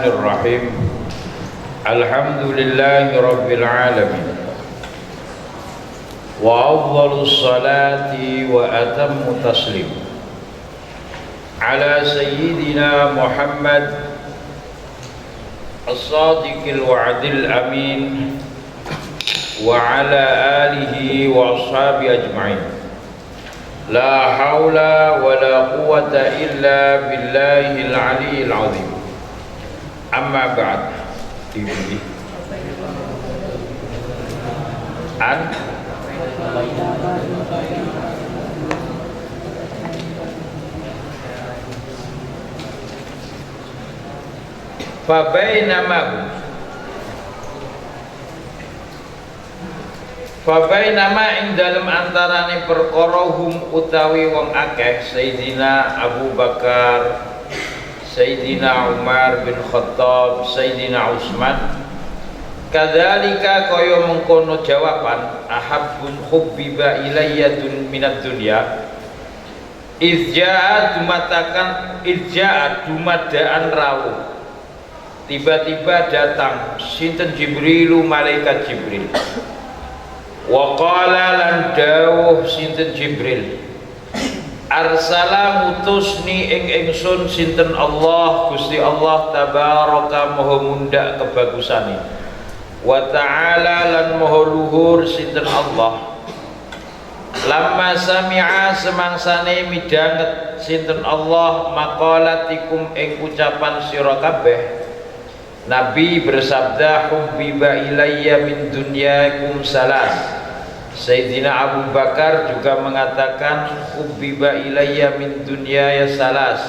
Bismillahirrahmanirrahim. Alhamdulillahi rabbil alamin. Wa afdhalus salati wa atammu taslim ala sayyidina Muhammad as-sadiqil wa'dil amin wa ala alihi wa ashabi ajma'in. La haula wa la quwwata illa billahil aliyyil azim. Amma ba'd. Fabainama ing dalem antarane perkara hum utawi wong akeh Sayyidina Abu Bakar, Sayyidina Umar bin Khattab, Sayyidina Utsman, kadzalika kaya mengkono jawaban ahabbun hubbiba ilayyatun minad dunya izja'a dumadaan rawuh. Tiba-tiba datang sinten Jibrilu, malaikat Jibril. Wa qala lan dawuh sinten Jibril, arsala mutusni ing ingsun sinten Allah, Gusti Allah tabaraka maha mundak kebagusane, wa ta'ala lan maha luhur sinten Allah. Lamma sami'a semangsane midanget sinten Allah maqalatikum ing ucapan sira kabeh, Nabi bersabda, hubbiba ilayya min dunyakum salas. Sayyidina Abu Bakar juga mengatakan hubbiba ilayya min dunyaya salas.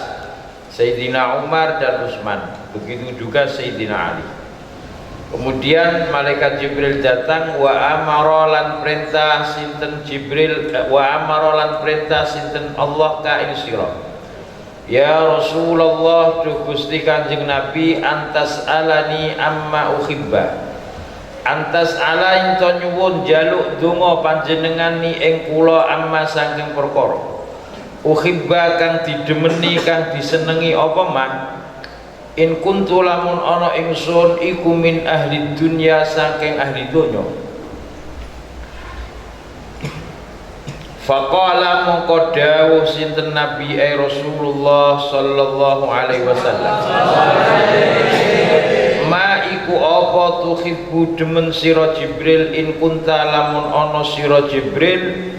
Sayyidina Umar dan Utsman, begitu juga Sayyidina Ali. Kemudian malaikat Jibril datang, wa amara lan perintah sinten Jibril, wa amara lan perintah sinten Allah ka ing sira, ya Rasulullah, duh Gusti Kanjeng Nabi, antas alani amma ukhibba, antas ala ento nyuwun jaluk donga panjenengan ni ing kula amma saking perkara ukhibba kang didemeni kang disenengi apa mah, in kuntu lamun ana ingsun iku min ahli dunya saking ahli donya. Faqala mongko dawuh sinten Nabi Rasulullah sallallahu alaihi wasallam, ma iku apa tuhibbu demen sira Jibril, in kunta lamun ana sira Jibril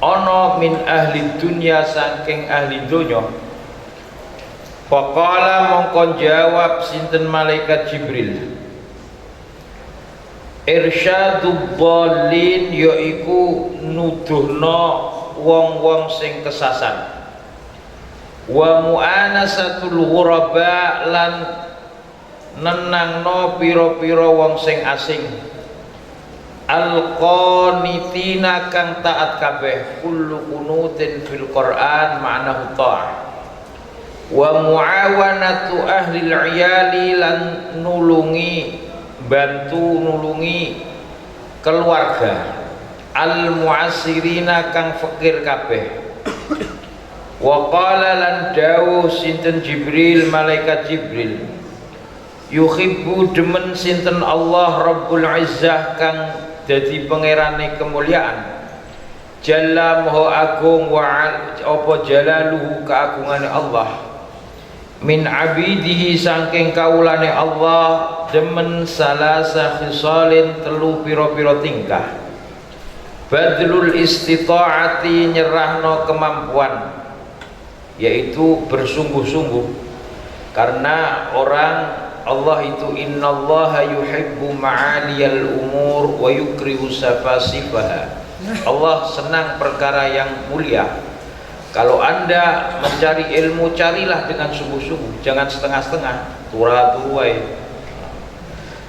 ana min ahli dunya saking ahli donya. Faqala mongko jawab sinten malaikat Jibril, irsyadud dhalin, yaiku nuduhna wong-wong sing kesasar, wa mu'anasatul ghuraba lan nenangno pira-pira wong sing asing, alqanitina kang taat kabeh, kullu kunutin fil Qur'an ma'nahu ta'ah, wa muawanatu ahli al-iyali lan nulungi keluarga, al-mu'assirina kang fakir kabeh. Wa qala lan dawuh sinten Jibril, malaikat Jibril, yuhibbu demen sinten Allah Rabbul Izzah kang dadi pangerane kemuliaan, jalla maha agung, wa apa jalaluhu keagungane Allah, min abidihi saking kaulane Allah, demen salasa khisalin telu pira-pira tingkah, badlul istita'ati nyerahno kemampuan, yaitu bersungguh-sungguh. Karena orang Allah itu innallaha yuhibbu ma'aliyal umur wa yukrihu safasifaha. Allah senang perkara yang mulia. Kalau Anda mencari ilmu, carilah dengan sungguh-sungguh, jangan setengah-setengah, tura-turai.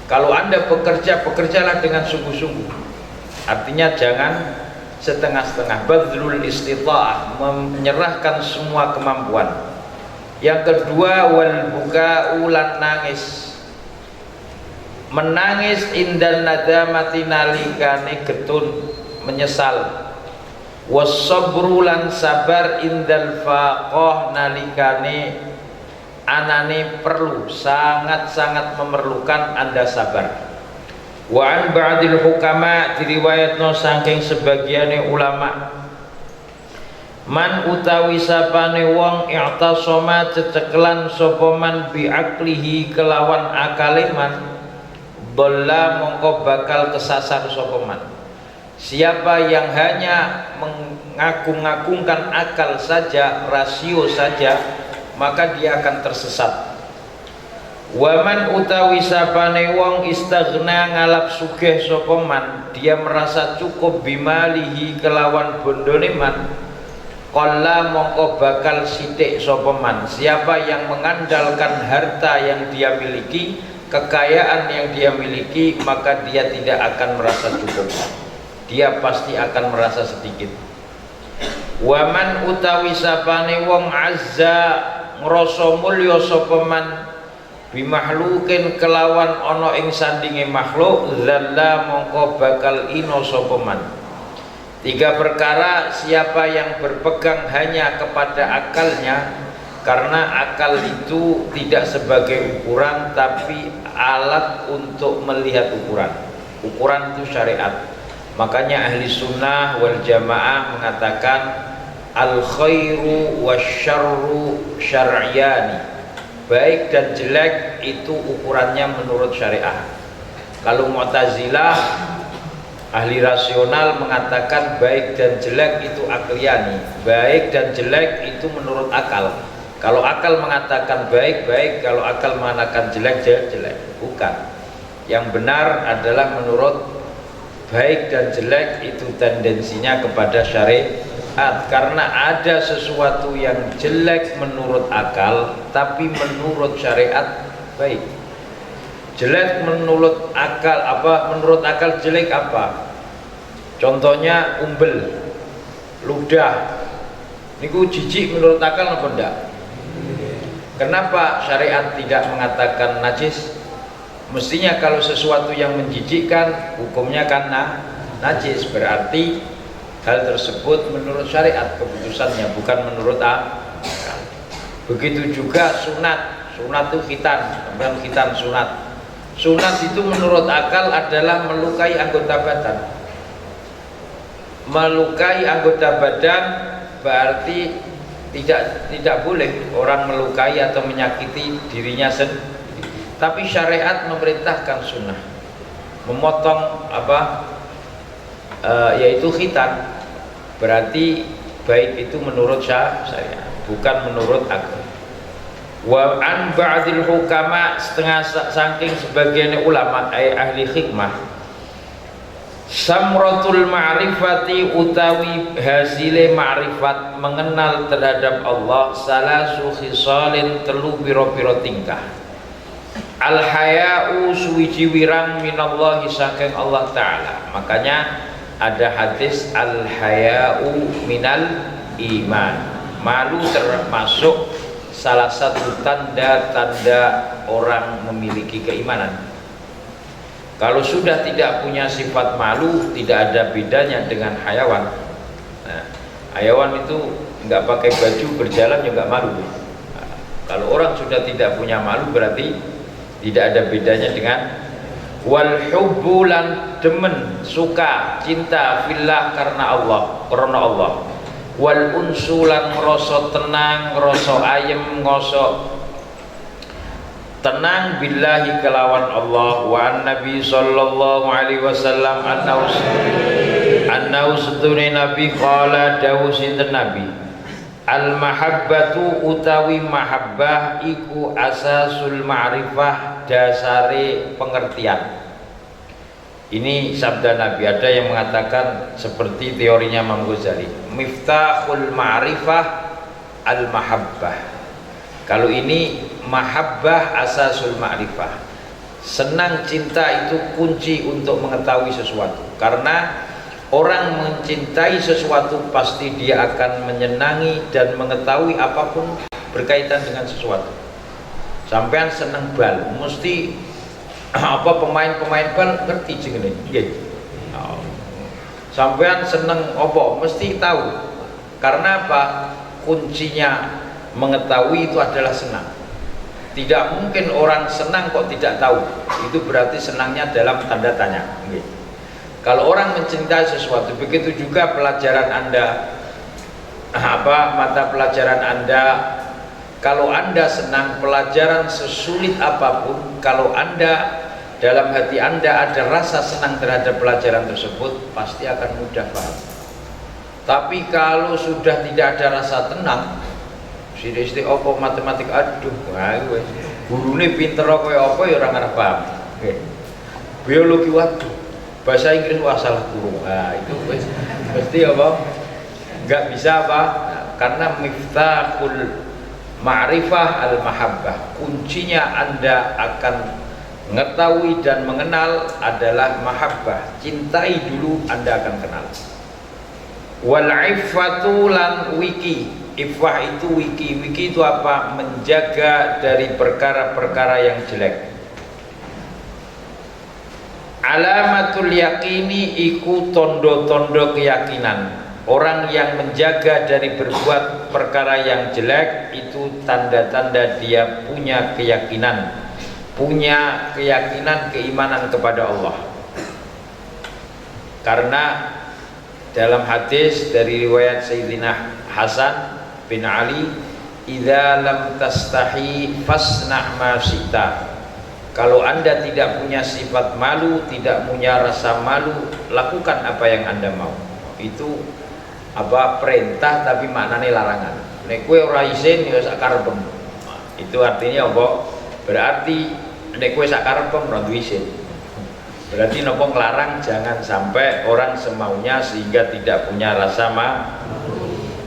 Kalau Anda bekerja, bekerjalah dengan sungguh-sungguh. Artinya jangan setengah-setengah. Badlul istita'ah, menyerahkan semua kemampuan. Yang kedua, wal buka'u lan nangis, menangis indan nadamati nalikane getun menyesal, wassabru lan sabar indal faqah nalikane anane perlu, sangat-sangat memerlukan Anda sabar. Wa an ba'dil hukama, diriwayatno saking sebagiane ulama, man utawi sapane wong i'tasama ceceklan sapa man bi aklihi kelawan akale man, dhalla mongko bakal kesasar sapa man. Siapa yang hanya mengagung-agungkan akal saja, rasio saja, maka dia akan tersesat. Waman utawi sapane wong istaghna ngalap sugih sapa man, dia merasa cukup bimalihi kelawan bondone man, qalla mongko bakal sithik sapa man. Siapa yang mengandalkan harta yang dia miliki, kekayaan yang dia miliki, maka dia tidak akan merasa cukup, dia pasti akan merasa sedikit. Waman utawi sapane wong azza ngrasa mulya sapa man bimahlukin kelawan ana ing sandinge makhluk, zalla mongko bakal ino sapa man. Tiga perkara, siapa yang berpegang hanya kepada akalnya, karena akal itu tidak sebagai ukuran tapi alat untuk melihat ukuran. Ukuran itu syariat. Makanya ahli sunnah wal jamaah mengatakan al khairu wasyarru syar'iyani, baik dan jelek itu ukurannya menurut syariah. Kalau Mu'tazilah, ahli rasional, mengatakan baik dan jelek itu akliyani, baik dan jelek itu menurut akal. Kalau akal mengatakan baik, baik, kalau akal mengatakan jelek, jelek. Bukan. Yang benar adalah menurut baik dan jelek itu tendensinya kepada syariat. Karena ada sesuatu yang jelek menurut akal tapi menurut syariat baik. Jelek menurut akal apa? Menurut akal jelek apa? Contohnya umbel, ludah. Niku jijik menurut akal apa enggak? Kenapa syariat tidak mengatakan najis? Mestinya kalau sesuatu yang menjijikkan hukumnya kan najis, berarti hal tersebut menurut syariat keputusannya, bukan menurut akal. Begitu juga sunat. Sunat itu khitan, bukan khitan, sunat. Sunat itu menurut akal adalah melukai anggota badan. Melukai anggota badan berarti tidak boleh orang melukai atau menyakiti dirinya sendiri. Tapi syariat memerintahkan sunnah, memotong yaitu khitan. Berarti baik itu menurut syariat, bukan menurut akal. Wa an ba'dil hukama, setengah saking sebagian ulama ahli hikmah, samratul ma'rifati utawi hasile ma'rifat, mengenal terhadap Allah, salasu khisalin, telu pira-pira tingkah. Al haya'u suwiji wirang minallahi saking Allah Ta'ala. Makanya ada hadis al haya'u minal iman, malu termasuk salah satu tanda-tanda orang memiliki keimanan. Kalau sudah tidak punya sifat malu, tidak ada bedanya dengan hayawan. Nah, hayawan itu nggak pakai baju berjalan juga malu. Nah, kalau orang sudah tidak punya malu berarti tidak ada bedanya dengan wal hubbulan, demen, suka, cinta fillah karena Allah, wal unsulan, ngerasa tenang, ngerasa ayem, ngerasa tenang billahi kelawan Allah. Wa an nabi sallallahu alaihi wasallam annahu satune nabi qala dawu sinten nabi, al mahabbatu utawi mahabbah iku asasul ma'rifah, dasare pengertian. Ini sabda Nabi. Ada yang mengatakan seperti teorinya Imam Ghazali, miftahul ma'rifah al mahabbah. Kalau ini mahabbah asasul ma'rifah, senang cinta itu kunci untuk mengetahui sesuatu. Karena orang mencintai sesuatu pasti dia akan menyenangi dan mengetahui apapun berkaitan dengan sesuatu. Sampean seneng bal, mesti pemain-pemain bal ngerti jenenge. Nggih. Sampean seneng apa? Mesti tahu. Karena apa? Kuncinya mengetahui itu adalah senang. Tidak mungkin orang senang kok tidak tahu. Itu berarti senangnya dalam tanda tanya. Kalau orang mencintai sesuatu, begitu juga pelajaran Anda, mata pelajaran Anda. Kalau Anda senang pelajaran sesulit apapun, kalau Anda dalam hati Anda ada rasa senang terhadap pelajaran tersebut, pasti akan mudah paham. Tapi kalau sudah tidak ada rasa tenang, sidik-sidik opo matematik, aduh, gurune pinter apa ya orang ngarep paham. Biologi, waduh, bahasa Inggris wah salah guru. Nah, itu pasti apa? Enggak bisa apa? Karena miftahul ma'rifah al-mahabbah. Kuncinya Anda akan mengetahui dan mengenal adalah mahabbah. Cintai dulu, Anda akan kenal. Wal iffatu lan wiki. Iffah itu wiki. Wiki itu apa? Menjaga dari perkara-perkara yang jelek. Alamatul yakini iku tondo-tondo keyakinan. Orang yang menjaga dari berbuat perkara yang jelek itu tanda-tanda dia punya keyakinan, keimanan kepada Allah. Karena dalam hadis dari riwayat Sayyidina Hasan bin Ali, idza lam tastahi fasna' ma syi'ta. Kalau Anda tidak punya sifat malu, tidak punya rasa malu, lakukan apa yang Anda mau. Itu apa perintah tapi maknanya larangan. Nek kowe ora izin ya sak karepmu. Itu artinya apa? Berarti nek kowe sak karepmu ora duwe izin. Berarti napa nglarang jangan sampai orang semaunya sehingga tidak punya rasa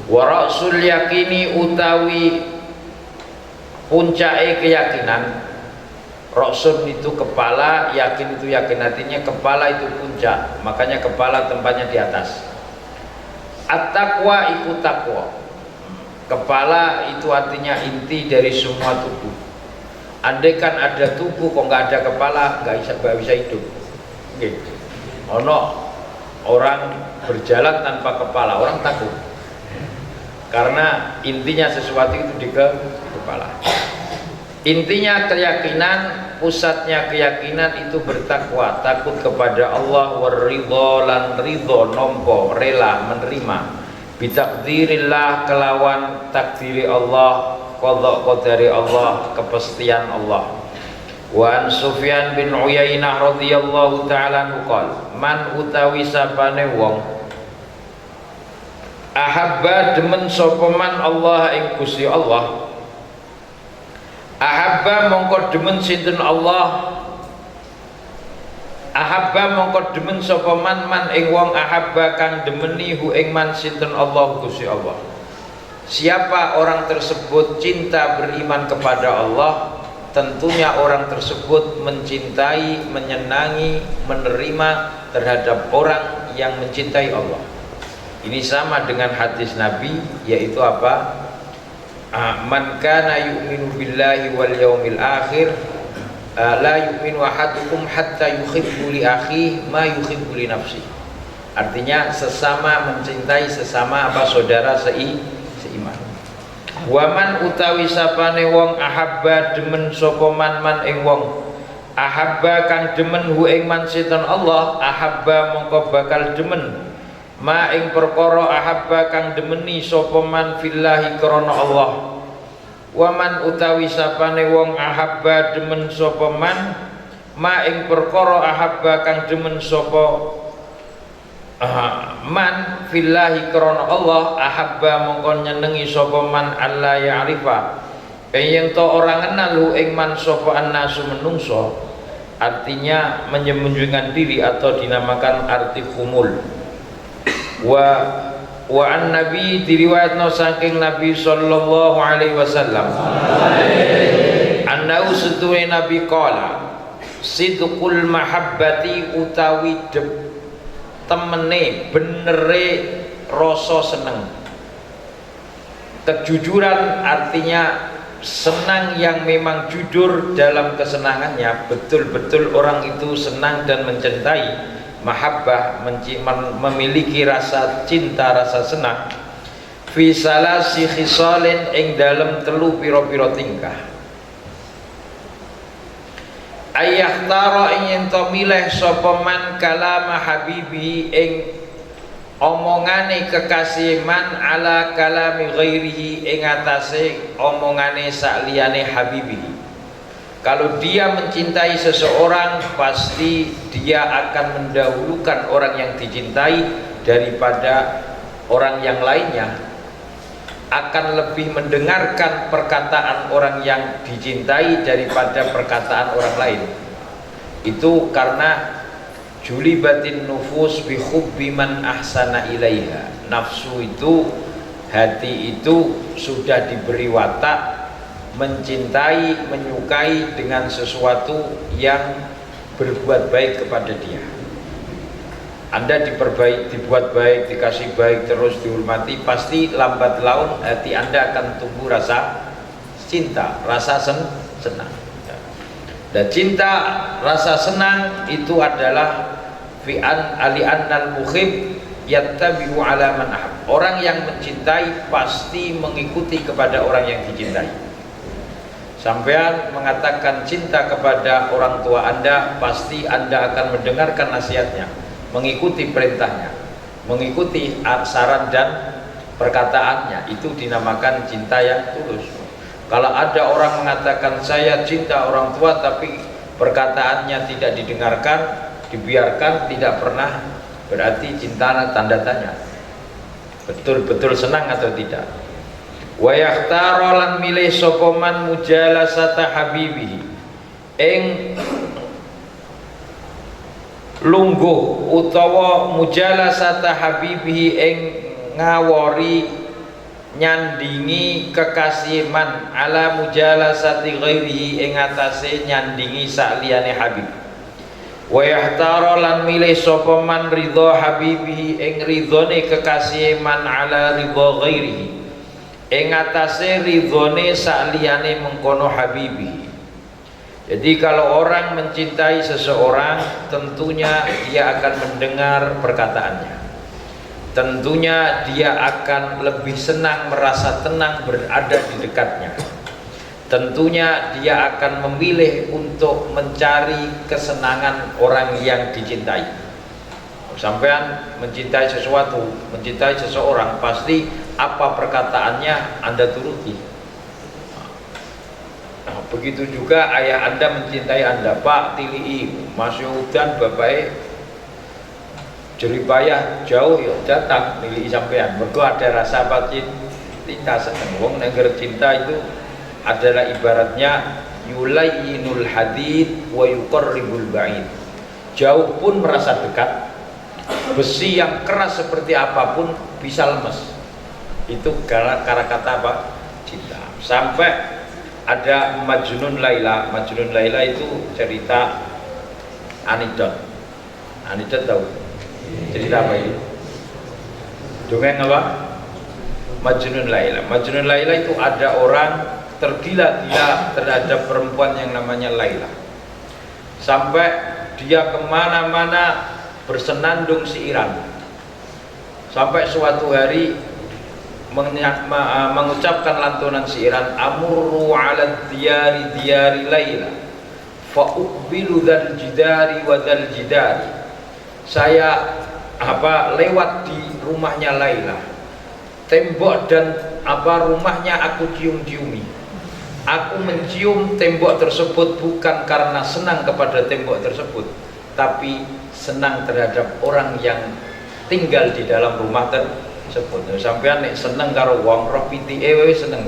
wa rasul yakini utawi puncake keyakinan. Rasul itu kepala, yakin itu yakin, artinya kepala itu puncak, makanya kepala tempatnya di atas. At-taqwa ikut takwa. Kepala itu artinya inti dari semua tubuh. Andai kan ada tubuh kok nggak ada kepala, nggak bisa hidup. Gitu. Ono orang berjalan tanpa kepala, orang takut. Karena intinya sesuatu itu di kepala. Intinya keyakinan, pusatnya keyakinan itu bertakwa, takut kepada Allah, waridho lan ridho, nompo, rela, menerima, bitakdirillah, kelawan takdiri Allah, qadha qadari Allah, kepastian Allah. Wa an Sufyan bin Uyainah radhiyallahu ta'ala anhu qala, man utawi sapane wong ahabba demen sapa man Allah ing Gusti Allah, ahabba mongko demen sinten Allah, ahabba mongko demen sapa man ing wong ahabba kang demeni hu ing man sinten Allah Gusti Allah. Siapa orang tersebut cinta beriman kepada Allah, tentunya orang tersebut mencintai, menyenangi, menerima terhadap orang yang mencintai Allah. Ini sama dengan hadis Nabi, yaitu apa? Man kana yu'minu billahi wal yaumil akhir la yu'minu ahadukum hatta yuhibbu li akhihi ma yuhibbu li nafsihi. Artinya sesama mencintai sesama apa saudara seiman. Wa man utawi sapane wong ahabba demen sapa man ing wong ahabba kang demen hu ing man sinten Allah, ahabba mongko bakal demen ma ing perkara ahabba kang demeni sapa man fillahi krana Allah. Wa man utawi sapane wong ahabba demen sapa man ma ing perkara ahabba kang demen sapa man fillahi krana Allah, ahabba mongko nyenengi sapa man alla ya'rifa yen to ora kenal hu ing man sapa annasu menungso. Artinya menyembunyikan diri atau dinamakan arti kumul. Wa an Nabi diriwayatno saking Nabi sallallahu alaihi wasallam annahu setuwe Nabi qala sidqul mahabbati utawi temene benere rasa seneng. Kejujuran artinya senang yang memang jujur dalam kesenangannya, betul-betul orang itu senang dan mencintai, mahabbah, memiliki rasa cinta, rasa senang. Fi salasi khisalin ing dalem telu pira-pira tingkah. ayahtara ing ento milih sapa man kalama habibi ing omongane kekasih man ala kalami ghairihi ing atase omongane sakliyane habibi. Kalau dia mencintai seseorang, pasti dia akan mendahulukan orang yang dicintai daripada orang yang lainnya, akan lebih mendengarkan perkataan orang yang dicintai daripada perkataan orang lain. Itu karena julibatin nufus bi hubbi man ahsana ilaiha. Nafsu itu, hati itu sudah diberi watak mencintai, menyukai dengan sesuatu yang berbuat baik kepada dia. Anda dibuat baik, dikasih baik, terus dihormati, pasti lambat laun hati Anda akan tumbuh rasa cinta, rasa senang. Dan cinta, rasa senang itu adalah fi'an ali'annal muhib yattabi'u ala man ahab. Orang yang mencintai pasti mengikuti kepada orang yang dicintai. Sampean mengatakan cinta kepada orang tua Anda, pasti Anda akan mendengarkan nasihatnya, mengikuti perintahnya, mengikuti saran dan perkataannya. Itu dinamakan cinta yang tulus. Kalau ada orang mengatakan saya cinta orang tua tapi perkataannya tidak didengarkan, dibiarkan, tidak pernah, berarti cinta tanda tanya. Betul-betul senang atau tidak? Wa yakhtara lan milih sapa man mujalasata habibihi ing lungguh utawa mujalasata habibihi ing ngawori nyandingi kekasih man ala mujalasati ghairihi ing atase nyandingi sakliyane habib. Wa yahtara lan milih sapa man ridha habibihi ing ridhone kekasih man ala ridha ghairihi ing atase ridhone sakliyane mengkono habibi. Jadi kalau orang mencintai seseorang, tentunya dia akan mendengar perkataannya, tentunya dia akan lebih senang, merasa tenang berada di dekatnya, tentunya dia akan memilih untuk mencari kesenangan orang yang dicintai. Sampean mencintai sesuatu, mencintai seseorang, pasti apa perkataannya Anda turuti. Nah, begitu juga ayah Anda mencintai Anda. Pak tilii masih hujan bapak jeripayah jauh ya datang milih sampean. Mergo ada rasa cinta seneng. Wong negara cinta itu adalah ibaratnya yulayyinul hadid wa yuqarribul ba'id. Jauh pun merasa dekat. Besi yang keras seperti apapun bisa lemes. Itu kata apa? Cinta. Sampai ada Majnun Laila. Majnun Laila itu cerita anekdot. Anekdot tahu? Cerita apa itu? Dongeng apa? Majnun Laila. Majnun Laila itu ada orang tergila-gila terhadap perempuan yang namanya Laila. Sampai dia kemana-mana bersenandung siiran. Sampai suatu hari mengucapkan lantunan siiran, amurru ala diyari diyari Laila fa uqbilu dzal jidari wa dzal jidari. Saya lewat di rumahnya Laila, tembok dan rumahnya aku cium-ciumi. Aku mencium tembok tersebut bukan karena senang kepada tembok tersebut, tapi senang terhadap orang yang tinggal di dalam rumah tersebut. Sampean nek seneng karo wong roh pitike wis seneng.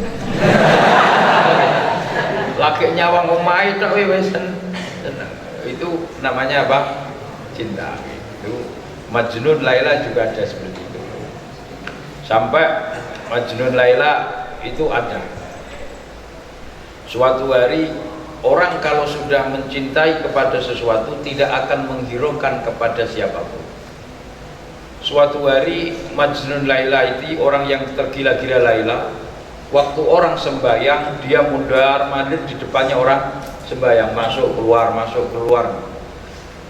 Laki nyawang omahe tok wis seneng. Itu namanya apa? Cinta. Itu Majnun Laila juga ada seperti itu. Sampai Majnun Laila itu ada. Suatu hari orang kalau sudah mencintai kepada sesuatu tidak akan menghiraukan kepada siapapun. Suatu hari Majnun Laila itu orang yang tergila-gila Laila. Waktu orang sembahyang dia mundar-mandir di depannya orang sembahyang, masuk keluar.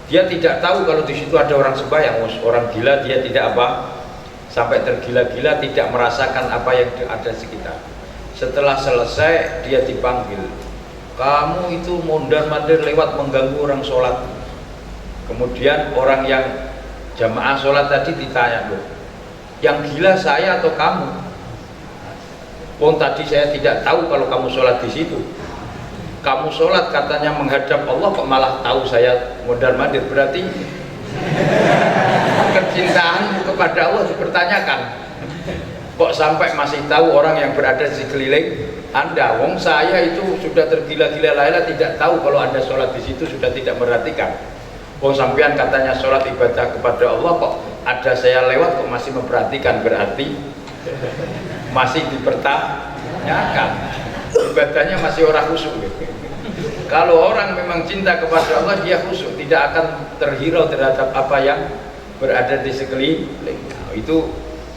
Dia tidak tahu kalau di situ ada orang sembahyang. Orang gila dia tidak sampai tergila-gila tidak merasakan apa yang ada di sekitar. Setelah selesai dia dipanggil, kamu itu mondar-mandir lewat mengganggu orang sholat. Kemudian orang yang jamaah sholat tadi ditanya, loh, yang gila saya atau kamu? Wong tadi saya tidak tahu kalau kamu sholat di situ. Kamu sholat katanya menghadap Allah, kok malah tahu saya mondar-mandir? Berarti kecintaan kepada Allah dipertanyakan. Kok sampai masih tahu orang yang berada di sekeliling Anda? Wong saya itu sudah tergila-gila Laila, tidak tahu kalau Anda sholat di situ, sudah tidak merhatikan. Wong sampean katanya sholat ibadah kepada Allah, kok ada saya lewat kok masih memperhatikan, berarti masih dipertanyakan, ibadahnya masih orang khusyuk. Kalau orang memang cinta kepada Allah, dia khusyuk, tidak akan terhirau terhadap apa yang berada di sekeliling. Itu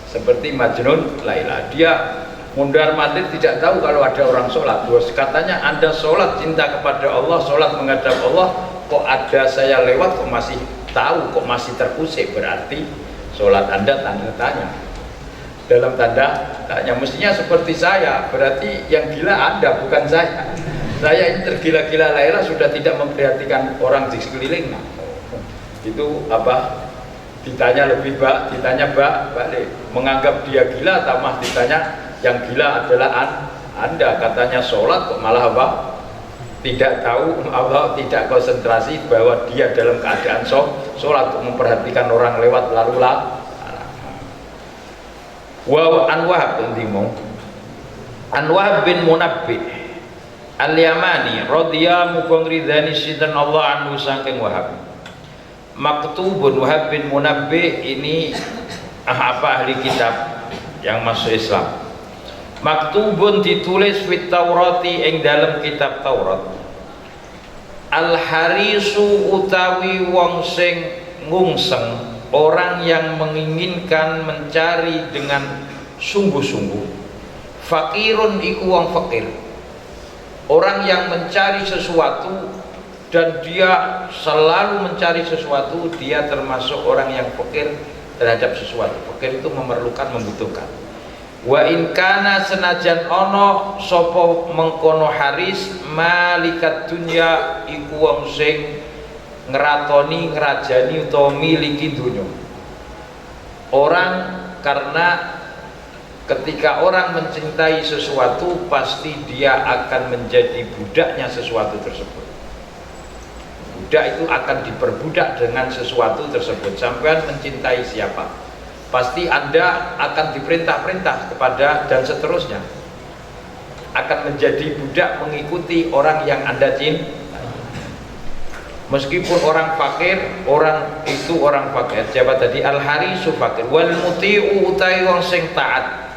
seperti Majnun Laila, dia mundar-mandir tidak tahu kalau ada orang sholat. Katanya Anda sholat cinta kepada Allah, sholat menghadap Allah, kok ada saya lewat kok masih tahu, kok masih terusik, berarti sholat Anda tanda tanya. Dalam tanda tanya, mestinya seperti saya, berarti yang gila Anda bukan saya. Saya ini tergila-gila Laila, sudah tidak memperhatikan orang di sekeliling. Itu apa? Ditanya lebih ditanya balik, menganggap dia gila, tambah ditanya yang gila adalah Anda, katanya sholat kok malah apa? Tidak tahu Allah, tidak konsentrasi bahwa dia dalam keadaan sholat, untuk memperhatikan orang lewat lalu lah. Wa an Wahab an Wahab bin Munabbi al-Yamani radhiyallahu muga ngridani sinten Allah anhu saking Wahab. Maktubun, Wahab bin Munabbi ini ahli kitab yang masuk Islam. Maktubun ditulis fit Taurati ing dalam kitab Taurat. Al-harisu utawi wong sing ngungseng, orang yang menginginkan mencari dengan sungguh-sungguh. Fakirun iku wong fakir, orang yang mencari sesuatu dan dia selalu mencari sesuatu, dia termasuk orang yang fakir terhadap sesuatu. Fakir itu memerlukan, membutuhkan. Wa in kana senajan ono sapa mengkono haris malikat dunya iku wong sing ngeratoni, ngerajani utawa miliki dunya. Orang, karena ketika orang mencintai sesuatu pasti dia akan menjadi budaknya sesuatu tersebut. Budak itu akan diperbudak dengan sesuatu tersebut. Sampean mencintai siapa, pasti Anda akan diperintah-perintah kepada, dan seterusnya akan menjadi budak mengikuti orang yang Anda cintai. Meskipun orang fakir, orang itu orang fakir. Siapa tadi? Al-harisu fakir. Wal muti'u utai wong sing taat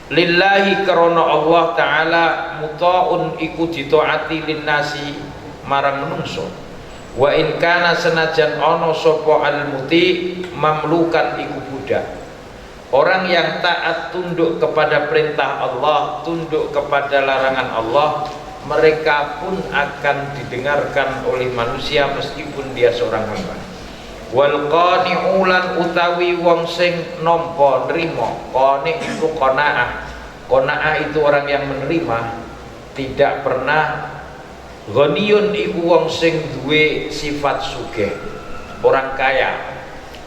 lillahi karena Allah Ta'ala, muta'un iku ditaati linnasi marang menungso. Wa in kana senajan ono sopo al muti mamlukan iku budak. Orang yang taat, tunduk kepada perintah Allah, tunduk kepada larangan Allah, mereka pun akan didengarkan oleh manusia meskipun dia seorang hamba. Wal qani'ulan utawi wong sing nampa nrimo. Qani itu qanaah. Qanaah itu orang yang menerima, tidak pernah. Ghaniyun iku wong sing duwe sifat sugih, orang kaya,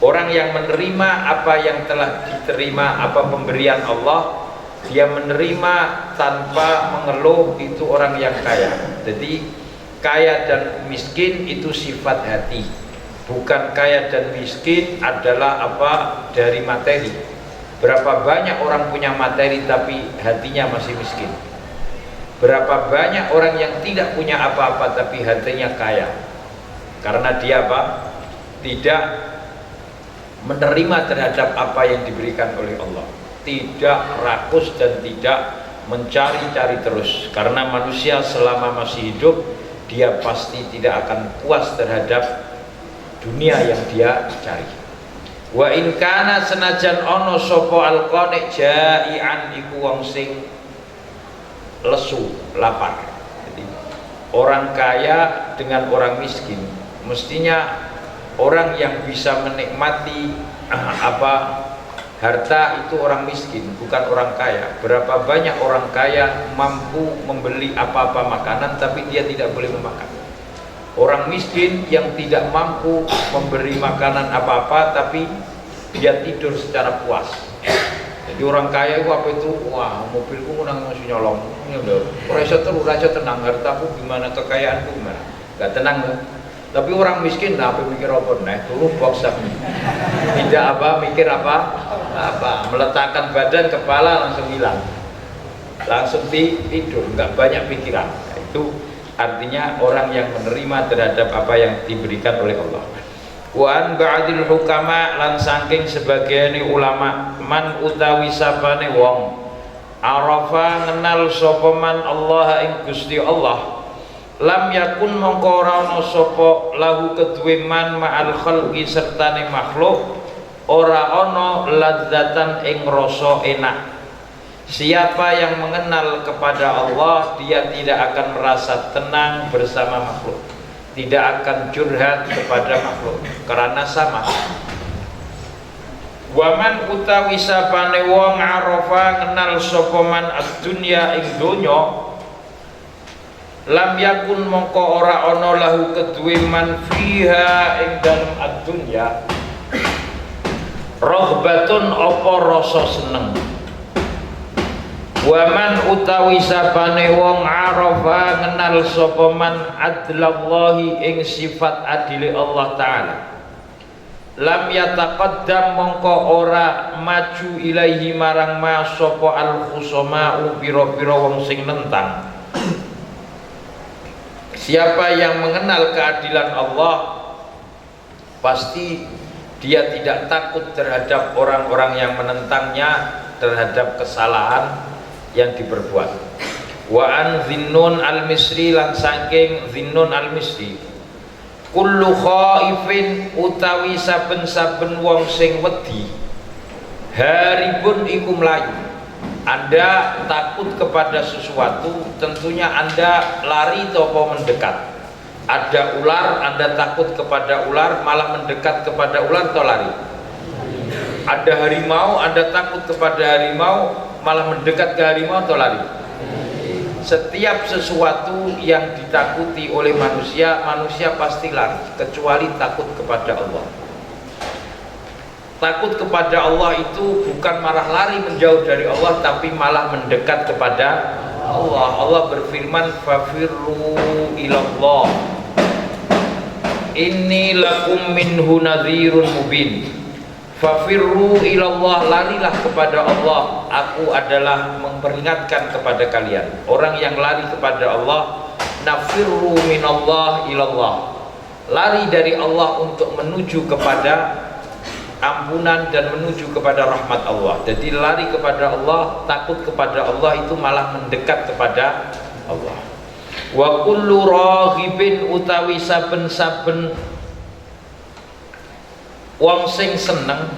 orang yang menerima apa yang telah diterima, apa pemberian Allah, dia menerima tanpa mengeluh, itu orang yang kaya. Jadi kaya dan miskin itu sifat hati, bukan kaya dan miskin adalah apa dari materi. Berapa banyak orang punya materi tapi hatinya masih miskin. Berapa banyak orang yang tidak punya apa-apa tapi hatinya kaya, karena dia apa? Tidak menerima terhadap apa yang diberikan oleh Allah, tidak rakus dan tidak mencari-cari terus. Karena manusia selama masih hidup, dia pasti tidak akan puas terhadap dunia yang dia cari. Wa in kana senajan ono sapa al-qani jai'an iku wong sing lesu, lapar. Jadi orang kaya dengan orang miskin, mestinya orang yang bisa menikmati Harta itu orang miskin, bukan orang kaya. Berapa banyak orang kaya mampu membeli apa-apa makanan, tapi dia tidak boleh memakan. Orang miskin yang tidak mampu memberi makanan apa-apa, tapi dia tidur secara puas. Jadi orang kaya itu apa itu? Wah, mobilku nang masih nyolong. Ini udah, rasa tenang, hartaku gimana, kekayaanku gimana? Gak tenang kan? Tapi orang miskin, nah apa mikir apa? Nah, dulu box tidak apa, mikir apa, meletakkan badan, kepala langsung hilang, langsung tidur, nggak banyak pikiran. Nah, itu artinya orang yang menerima terhadap apa yang diberikan oleh Allah. Wa an ba'dil hukama lan saking sebagian ulama man utawi sapane wong arafa ngenal sapa man Allah ing Gusti Allah, lam yakun mongko ora ana sapa lahu kedue man ma'al khalqi sertane makhluk ora ana ladzatan ing rasa enak. Siapa yang mengenal kepada Allah, dia tidak akan merasa tenang bersama makhluk, tidak akan curhat kepada makhluk karena sama. Waman utawi sapane wong arafa ngenal sapa man ad-dunya ing donya, lam yakun mongko ora ana lahu kedue man fiha ing dalem ad-dunya rohbatun apa rasa seneng. Waman utawi sapane wong arafa ngenal sapa man adlallahi ing sifat adile Allah taala, lam yataqaddam mongko ora maju ilaihi marang ma sapa al khusama pira-pira wong sing nentang. Siapa yang mengenal keadilan Allah, pasti dia tidak takut terhadap orang-orang yang menentangnya, terhadap kesalahan yang diperbuat. Wa an Zinnun al-Misri lan saking Zinnun al-Misri, kullu khaifin utawi saben-saben wong sing wedi, haribun iku mlayu. Anda takut kepada sesuatu, tentunya Anda lari atau mendekat. Ada ular, Anda takut kepada ular, malah mendekat kepada ular atau lari. Ada harimau, Anda takut kepada harimau, malah mendekat ke harimau atau lari. Setiap sesuatu yang ditakuti oleh manusia, manusia pasti lari, kecuali takut kepada Allah. Takut kepada Allah itu bukan malah lari menjauh dari Allah, tapi malah mendekat kepada Allah. Allah berfirman, fafirru ilallah inni lakum minhu nadhirun mubin. Fafirru ilallah, larilah kepada Allah, aku adalah memperingatkan kepada kalian. Orang yang lari kepada Allah, nafirru minallah ilallah, lari dari Allah untuk menuju kepada ampunan dan menuju kepada rahmat Allah. Jadi lari kepada Allah, takut kepada Allah itu malah mendekat kepada Allah. Wa kullu raghibin utawi saben-saben wong sing seneng,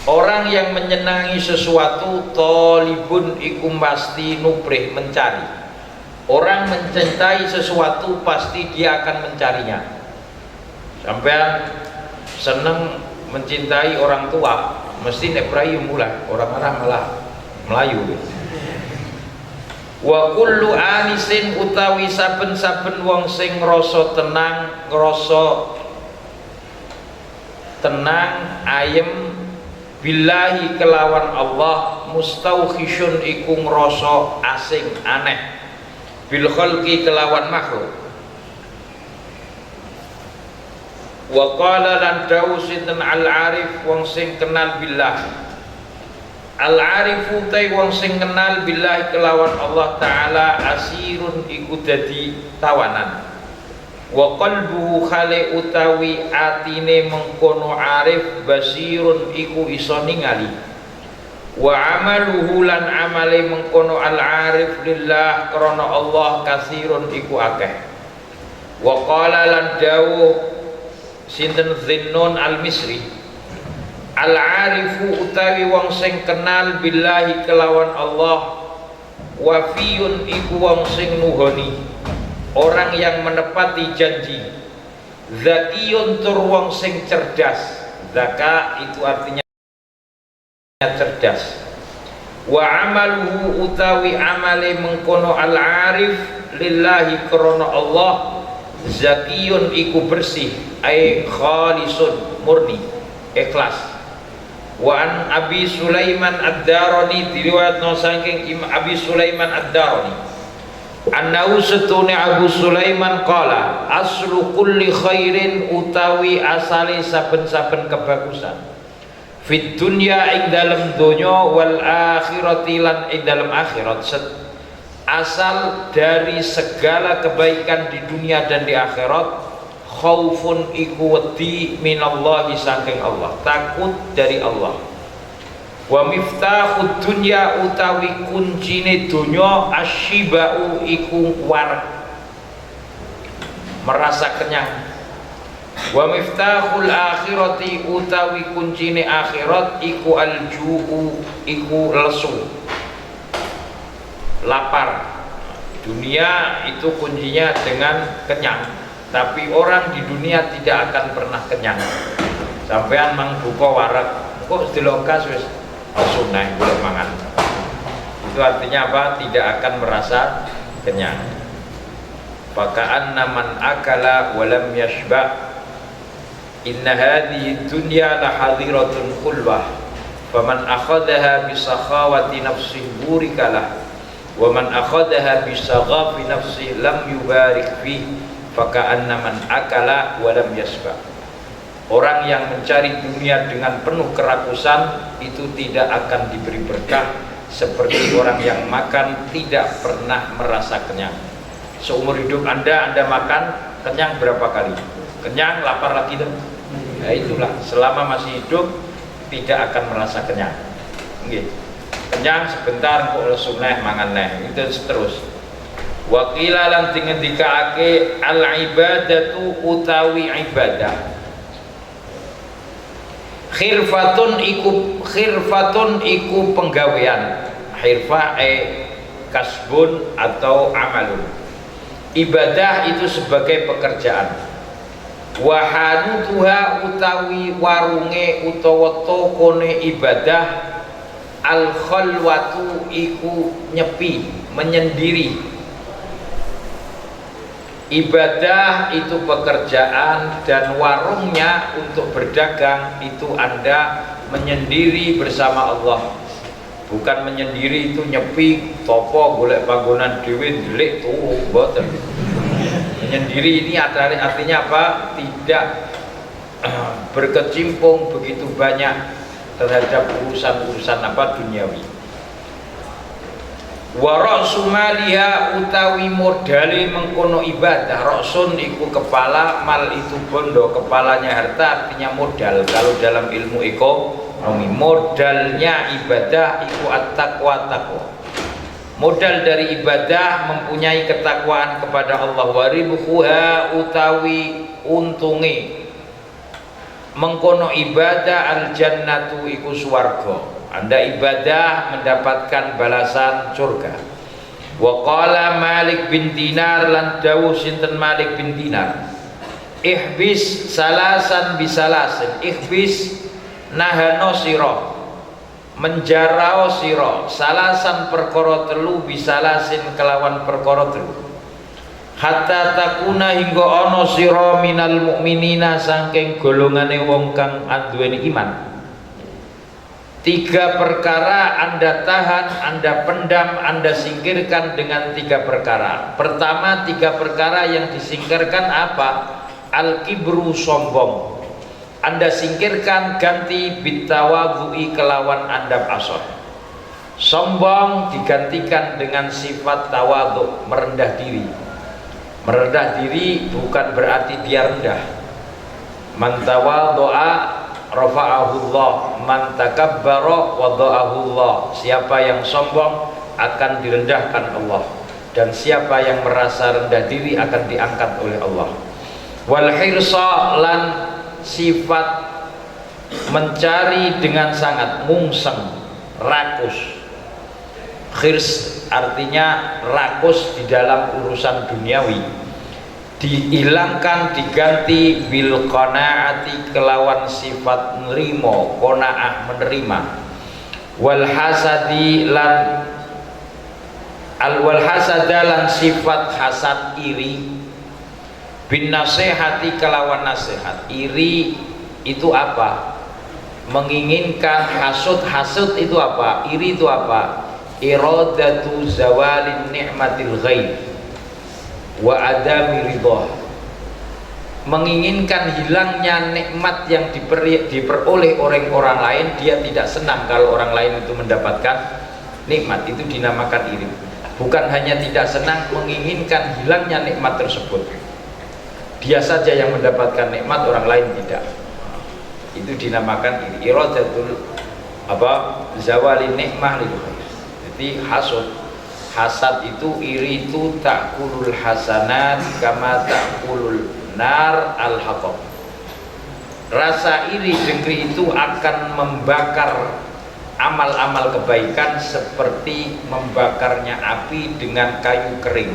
orang yang menyenangi sesuatu, talibun iku pasti nubrih mencari. Orang mencintai sesuatu pasti dia akan mencarinya. Sampai seneng mencintai orang tua, mesti nek prayu mulai orang marah malah melayu. Wa kullu anisin utawi saben-saben wong sing ngrasa tenang ayem billahi kelawan Allah, mustaukhishun iku ngrasa asing aneh bil khalqi kelawan makhluk. Wa qala lan dawu sinten al-arif wong sing kenal billah, al-arifu tai wong sing kenal billah kelawan Allah taala, asirun iku dadi tawanan. Wa qalbuhu khali utawi atine mengkono arif, basirun iku iso ningali. Wa amaluhu lan amale mengkono al-arif lillah krana Allah, kasirun iku akeh. Wa qala lan dawuh sinten Zinnun al-Misri, al-arifu utawi wong sing kenal billahi kelawan Allah, wafiyun iku wong sing nuhoni, orang yang menepati janji, zakiyun tur wong sing cerdas. Zaka itu artinya cerdas. Wa amaluhu utawi amale mengkono al-arif lillahi krana Allah zakiyun iku bersih ay khalisun murni ikhlas. Wa an Abi Sulaiman ad-Darani diriwayatno saking Abi Sulaiman ad-Darani annahu satune Abu Sulaiman qala aslu kulli khairin utawi asale saben-saben kebagusan fit dunya ing dalem donya wal akhirati lan ing dalem akhirat. Asal dari segala kebaikan di dunia dan di akhirat khaufun iku wedi minallahi saking Allah, takut dari Allah. Wa miftahud dunya utawi kuncine donya asyibau iku wareg merasa kenyang. Wa miftahul akhirati utawi kuncine akhirat iku alju'u iku lesu lapar. Dunia itu kuncinya dengan kenyang, tapi orang di dunia tidak akan pernah kenyang. Sampean mang buka warak kok sedelokas wis langsung naik boleh mangan. Itu artinya apa? Tidak akan merasa kenyang. Faka'anna man akala wa lam yashba. Inna hadhihi dunya la hadiratun khulwah faman akhadaha bi sakhawati nafsihi burikalah wa man akhadaha bi saghafi nafsihi lam yubarik fihi faka'anna man akala wa lam yasba. Orang yang mencari dunia dengan penuh kerakusan itu tidak akan diberi berkah seperti orang yang makan tidak pernah merasa kenyang. Seumur hidup Anda makan kenyang berapa kali? Kenyang, lapar lagi tuh. Nah itulah, selama masih hidup tidak akan merasa kenyang. Nggih. Kenyang sebentar kok langsung mangan itu terus. Wa qila lan ngendikake al ibadatu utawi ibadah. Khirfatun iku penggawean. Hirfah kasbun atau amalun. Ibadah itu sebagai pekerjaan. Wahanutuha utawi warunge utawa tokone ibadah al khalwatu iku nyepi menyendiri. Ibadah itu pekerjaan dan warungnya untuk berdagang itu Anda menyendiri bersama Allah. Bukan menyendiri itu nyepi topo golek panggonan dhewe ndelik tuh mboten. Menyendiri ini artinya apa? Tidak berkecimpung begitu banyak terhadap urusan-urusan apa duniawi. Wa ra'su maliha utawi modale mengkono ibadah. Ra'sun iku kepala, mal itu bondo, kepalanya harta artinya modal. Kalau dalam ilmu ekonomi modalnya ibadah iku at-taqwa taqwa. Modal dari ibadah mempunyai ketakwaan kepada Allah. Waribhuha utawi untungi mengkono ibadah al-jannatu iku swarga. Anda ibadah mendapatkan balasan surga. Wa qala Malik bin Dinar lan dawuh sinten Malik bin Dinar. Ihbis salasan bisalasin. Ihbis nahano sira. Menjarao sira salasan perkara telu bisalasin kelawan perkara telu. Hatta takuna hingga ana sira minal mukminina saking golongane wong kang anduweni iman. 3 perkara Anda tahan, Anda pendam, Anda singkirkan dengan 3 perkara. Pertama, 3 perkara yang disingkirkan apa? Al-kibru sombong. Anda singkirkan ganti bitawadhu'i kelawan andap asor. Sombong digantikan dengan sifat tawadhu, merendah diri. Merendah diri bukan berarti dia rendah. Man tawadhu'a rafa'ahullah, man takabbara wada'ahullah. Siapa yang sombong akan direndahkan Allah, dan siapa yang merasa rendah diri akan diangkat oleh Allah. Wal hirsa lan sifat mencari dengan sangat, mungseng, rakus. Khirs artinya rakus di dalam urusan duniawi. Dihilangkan, diganti bil qanaati kelawan sifat nerimo, qanaah menerima. wal hasadi lan wal hasada lan sifat hasad iri, bin nasihati kelawan nasihat. Iri itu apa? Menginginkan. Hasud itu apa? Iri itu apa? Iradatu zawalin ni'matil ghaib wa adami ridha, menginginkan hilangnya nikmat yang diperoleh orang lain. Dia tidak senang kalau orang lain itu mendapatkan nikmat, itu dinamakan iri. Bukan hanya tidak senang, menginginkan hilangnya nikmat tersebut. Dia saja yang mendapatkan nikmat, orang lain tidak. Itu dinamakan iri. Iradatul zawali nikmah lil ghaib. Jadi hasad itu, iri itu ta'kulul hasanat kama ta'kulul nar al-hatab. Rasa iri dengki itu akan membakar amal-amal kebaikan seperti membakarnya api dengan kayu kering.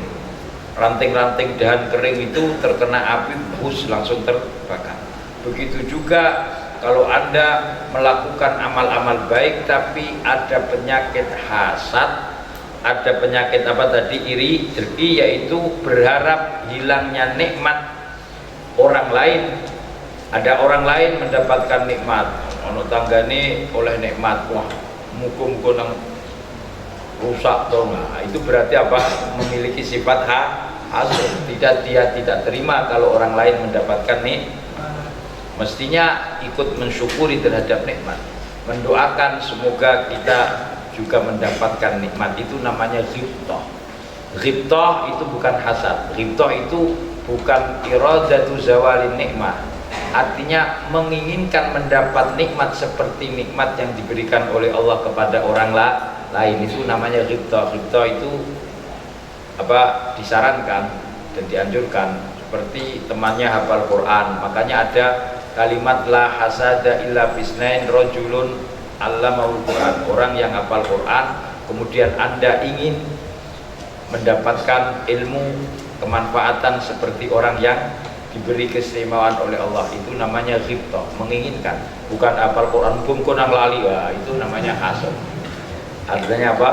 Ranting-ranting dahan kering itu terkena api, bus langsung terbakar. Begitu juga kalau Anda melakukan amal-amal baik tapi ada penyakit hasad, ada penyakit iri, dengki, yaitu berharap hilangnya nikmat orang lain. Ada orang lain mendapatkan nikmat, ono tanggane oleh nikmat, wah muka-muka nang rusak dong. Nah, itu berarti apa? Memiliki sifat hasud. Dia tidak terima kalau orang lain mendapatkan nikmat. Mestinya ikut mensyukuri terhadap nikmat, mendoakan semoga kita juga mendapatkan nikmat. Itu namanya ghibthah. Ghibthah itu bukan hasad. Ghibthah itu bukan iradatu zawalin nikmah, artinya menginginkan mendapat nikmat seperti nikmat yang diberikan oleh Allah kepada orang lain. Itu namanya ghibthah. Ghibthah itu disarankan dan dianjurkan, seperti temannya hafal Quran. Makanya ada kalimat la hasada illa fisnain rajulun allamahul Quran. Orang yang hafal Quran kemudian Anda ingin mendapatkan ilmu kemanfaatan seperti orang yang diberi keistimewaan oleh Allah, itu namanya ghibthah, menginginkan. Bukan hafal Quran bung konang lali, itu namanya hasad. Artinya apa?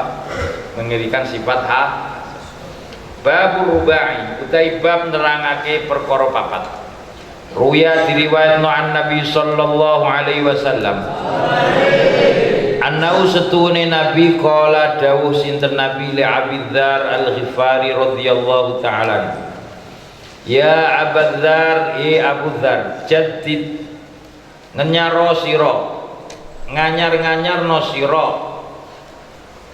Mengirikan sifat Babur rubai utai bab nerangake perkara papat. Ruya diriwayatno an Nabi sallallahu alaihi wasallam annau setune Nabi qala dawuh sinten Nabi li Abi Dzar Al-Ghifari radhiyallahu ta'ala, ya Abu Dzar, Abu Dzar, jaddid ngenyaro sira, nganyar-nganyarno sira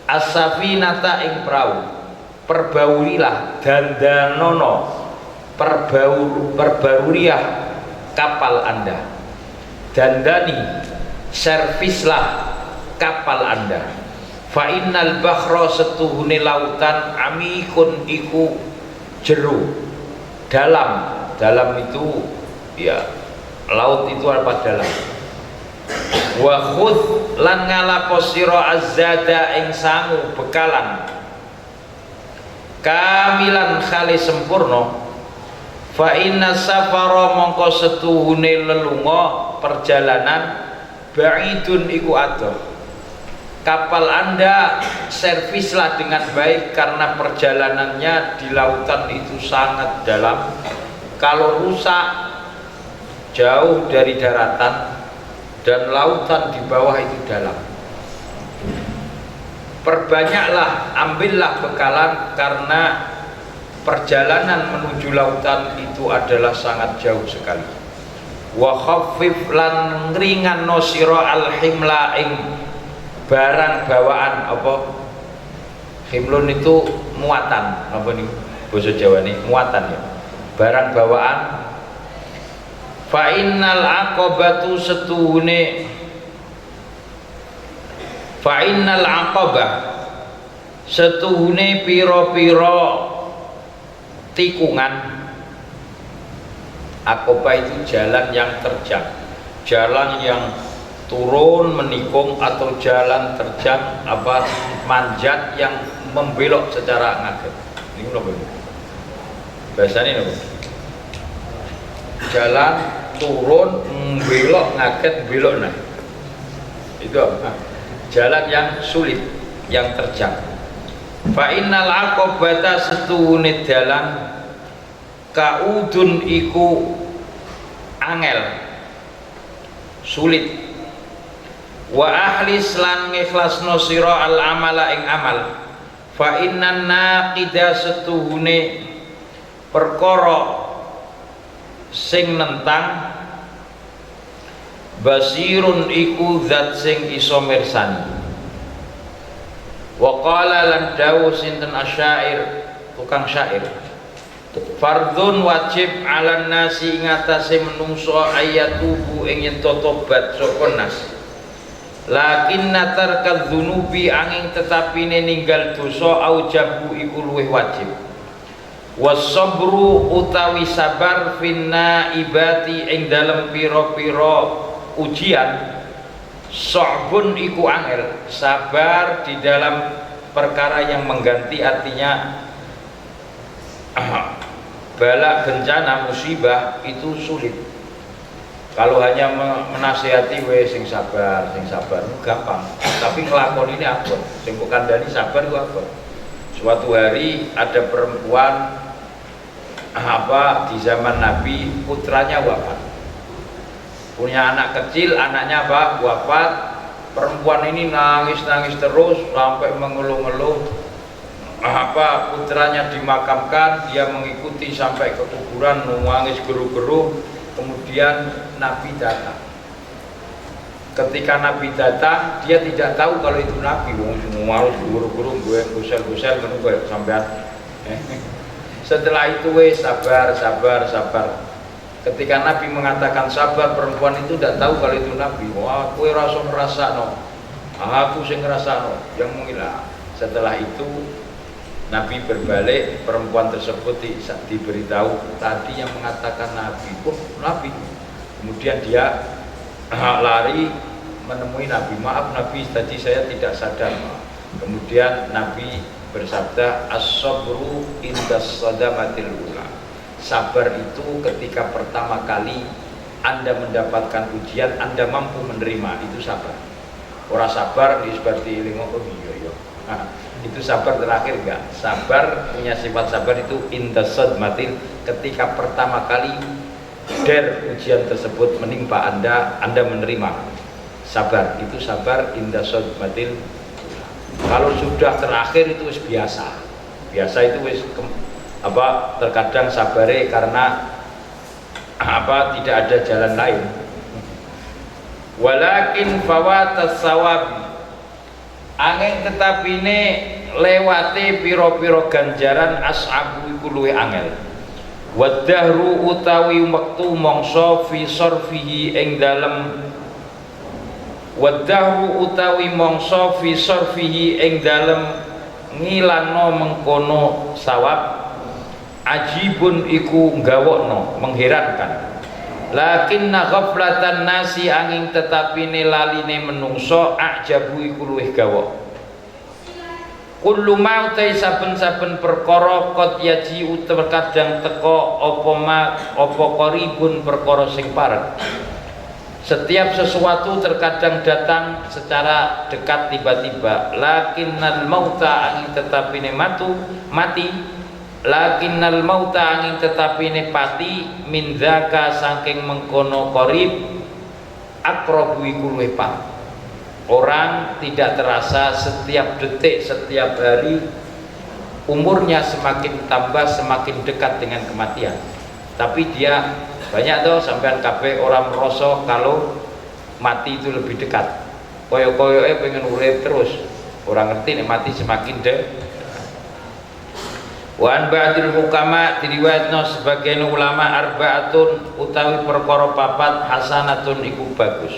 as-safinata ing prau, perbaurilah dandanono, perbaruriah kapal Anda, dandani servislah kapal Anda. Fa innal bahra setuhune lautan amikun iku jero dalam itu ya, laut itu apa dalam. Wa khudh lan ngalapo sira azzada ing sangu bekalan kamilan khali sempurna. Fa inna safara mongko setuhune lelunga perjalanan ba'idun iku adoh. Kapal Anda servislah dengan baik karena perjalanannya di lautan itu sangat dalam. Kalau rusak jauh dari daratan dan lautan di bawah itu dalam. Perbanyaklah, ambillah bekalan karena perjalanan menuju lautan itu adalah sangat jauh sekali. Wa khaffif lan ngringanno sira al-himla ing barang bawaan. Apa himlun itu muatan, apa nih bahasa Jawa nih, muatan ya, barang bawaan. Fa innal aqabatu setuhune, fa innal aqabah setuhune piro-piro tikungan. Aqabah itu jalan yang terjal, jalan yang turun menikung, atau jalan terjal manjat yang membelok secara ngaget. Ini apa ini? Bahasanya apa? Jalan turun belok ngaget belok, nah itu apa? jalan yang sulit, yang terjang. Fa innal aqobata setuhune dalan kaudun iku angel sulit. Wa ahlis lan ngikhlasno sira al amala ing amal. Fa innan naqida setuhune perkara sing nentang basirun iku zat sing iso mirsani. Wa qala lan dawuh sinten asyair tukang syair, fardhun wajib ala nasi ing atase menungso ayatubu ing yen tobat sapa nas. Lakin natarkal dzunubi angin tetapine ninggal dosa aujabu iku luwih wajib. Wasabru utawi sabar finna ibati ing dalem pira-pira ujian. So'bun iku angel, sabar di dalam perkara yang mengganti artinya bala bencana musibah itu sulit. Kalau hanya menasihati sing sabar gampang, tapi ngelakon ini apa? Sing kok kandhani sabar itu apa? Suatu hari ada perempuan di zaman Nabi, putranya wafat, punya anak kecil, anaknya wafat. Perempuan ini nangis terus sampai mengeluh-ngeluh. Putranya dimakamkan, dia mengikuti sampai ke kuburan, nangis geru-geru. Kemudian Nabi datang. Ketika Nabi datang, dia tidak tahu kalau itu Nabi. Semua harus guru-guru gue gusel-gusel menunggu sampean. Setelah itu sabar. Ketika Nabi mengatakan sabar, perempuan itu tidak tahu kalau itu Nabi. Wah, kowe rasa ngrasakno. Aku sing ngrasakno, yang mengira. Setelah itu Nabi berbalik, perempuan tersebut diberitahu tadi yang mengatakan Nabi. Nabi. Kemudian dia lari menemui Nabi. Maaf Nabi, tadi saya tidak sadar. Kemudian Nabi bersabda, as-sabru indas sadamatil ula. Sabar itu ketika pertama kali Anda mendapatkan ujian, Anda mampu menerima, itu sabar. Orang sabar seperti lingo iya. Itu sabar terakhir enggak? Sabar punya sifat sabar itu indas sadmatil, ketika pertama kali ujian tersebut menimpa Anda menerima. Sabar, itu sabar indas sadmatil. Kalau sudah terakhir itu biasa itu terkadang sabare karena tidak ada jalan lain. Walakin fawatas sawabi angin tetapine lewate piro-piro ganjaran as'abu iku luwih angel. Wadahru utawi wektu mangsa fi sarfihi ing dalem wadahru utawi mangsa fi sarfihi ing dalem ngilangno mengkono sawab ajibun iku nggawokno mengherankan. Lakinna ghaflatan nasi angin tetapine laline menungso ajabu iku luwih gawok. Kullu ma utai saben-saben perkara qad yaji terkadang teko apa qaribun perkara sing parek. Setiap sesuatu terkadang datang secara dekat tiba-tiba. Lakinnal mauta angin tetapine mati. Lakinnal mauta angin tetapine pati min dzaka saking mengkono qarib aqrabu iku luwih pak. Orang tidak terasa setiap detik, setiap hari umurnya semakin tambah, semakin dekat dengan kematian. Tapi dia banyak tuh sampean kabeh orang merosok kalau mati itu lebih dekat. Koyo-koyoke pengen urip terus. Orang ngerti nek mati semakin dekat. Wa an ba'dil hukama diriwayatno sebagian ulama arbaatun utawi perkara papat hasanatun iku bagus.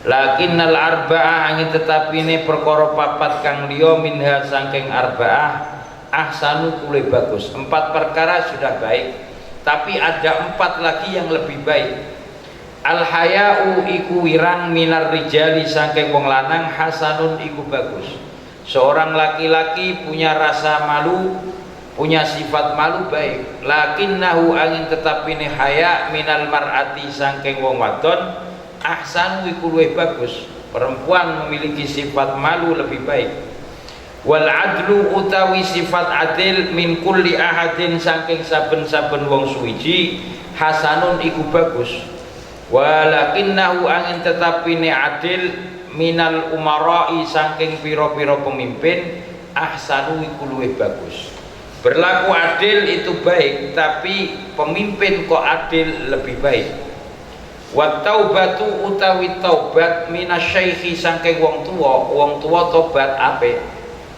Lakinnal arba'ah angin tetapine perkara papat kang liya minha saking arba'ah ahsanu kulih bagus. 4 perkara sudah baik, tapi ada 4 lagi yang lebih baik. Al haya'u iku wirang minar rijali saking wong lanang hasanun iku bagus. Seorang laki-laki punya rasa malu, punya sifat malu baik. Lakinnahu angin tetapine haya minal mar'ati saking wong wadon ahsanu iku luwih bagus. Perempuan memiliki sifat malu lebih baik. Wal adlu utawi sifat adil min kulli ahadin saking saben-saben wong suwiji hasanun iku bagus. Walakinnahu angin tetapine adil minal umarai saking pira-pira pemimpin ahsanu iku luwih bagus. Berlaku adil itu baik, tapi pemimpin kok adil lebih baik. Wa taubatu utawi taubat minasyaikhi saking wong tua tobat apik,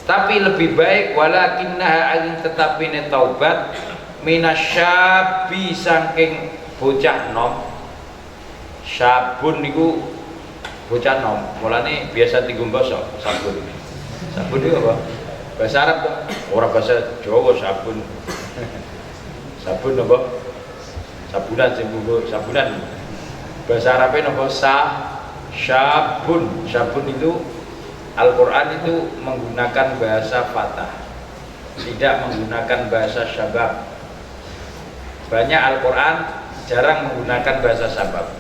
tapi lebih baik. Walakinnaha angin tetapine taubat minasyabi saking bocah nom. Sabun niku bocah nom, mulane biasa dienggo basa sabun. Sabun itu apa? Bahasa Arab kok, ora bahasa Jawa sabun. Sabun apa? Sabunan sing nggo sabunan. Bahasa Arabnya apa? Sabun. Sabun itu Al-Qur'an itu menggunakan bahasa fathah. Tidak menggunakan bahasa syabab. Banyak Al-Qur'an jarang menggunakan bahasa syabab.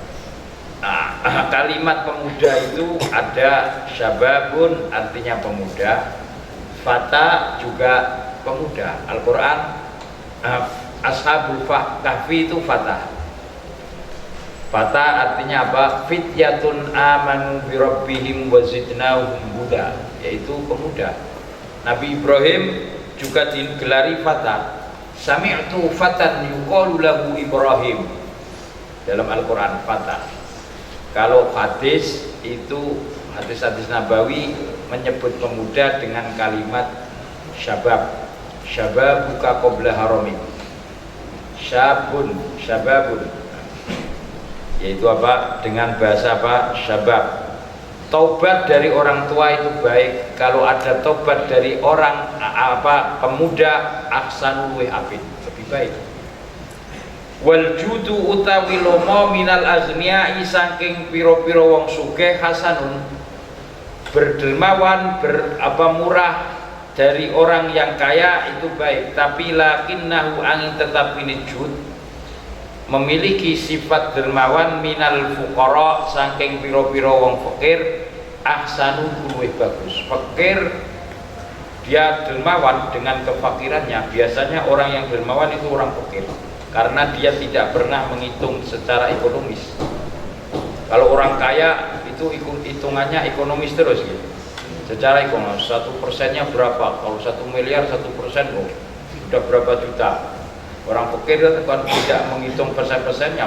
Nah, kalimat pemuda itu ada syababun artinya pemuda, fata juga pemuda. Al-Quran Ashabul Kahfi itu fata. Fata artinya apa? Fityatun amanu birabbihim wa zidnahum huda, yaitu pemuda. Nabi Ibrahim juga digelari fata. Sami'tu fatan yuqalu lahu Ibrahim. Dalam Al-Quran fata. Kalau hadis itu hadis-hadis Nabawi menyebut pemuda dengan kalimat syabab. Syabab buka qabla harami. Syabun, syababun. Yaitu apa? Dengan bahasa apa? Syabab. Taubat dari orang tua itu baik. Kalau ada taubat dari orang pemuda ahsanu wa afid, lebih baik. Wal judu utawi lomo minal azniyai saking piro-piro wong sugih hasanun, berdermawan murah dari orang yang kaya itu baik, tapi lakinnahu angin tetap ini jud memiliki sifat dermawan minal fuqara saking piro-piro wong fakir ahsanu luwih bagus. Fakir dia dermawan dengan kefakirannya. Biasanya orang yang dermawan itu orang fakir, karena dia tidak pernah menghitung secara ekonomis. Kalau orang kaya itu hitungannya ekonomis terus gitu. Secara ekonomis 1%-nya berapa? Kalau 1 miliar 1% kok sudah berapa juta. Orang fakir itu kan tidak menghitung persen-persennya.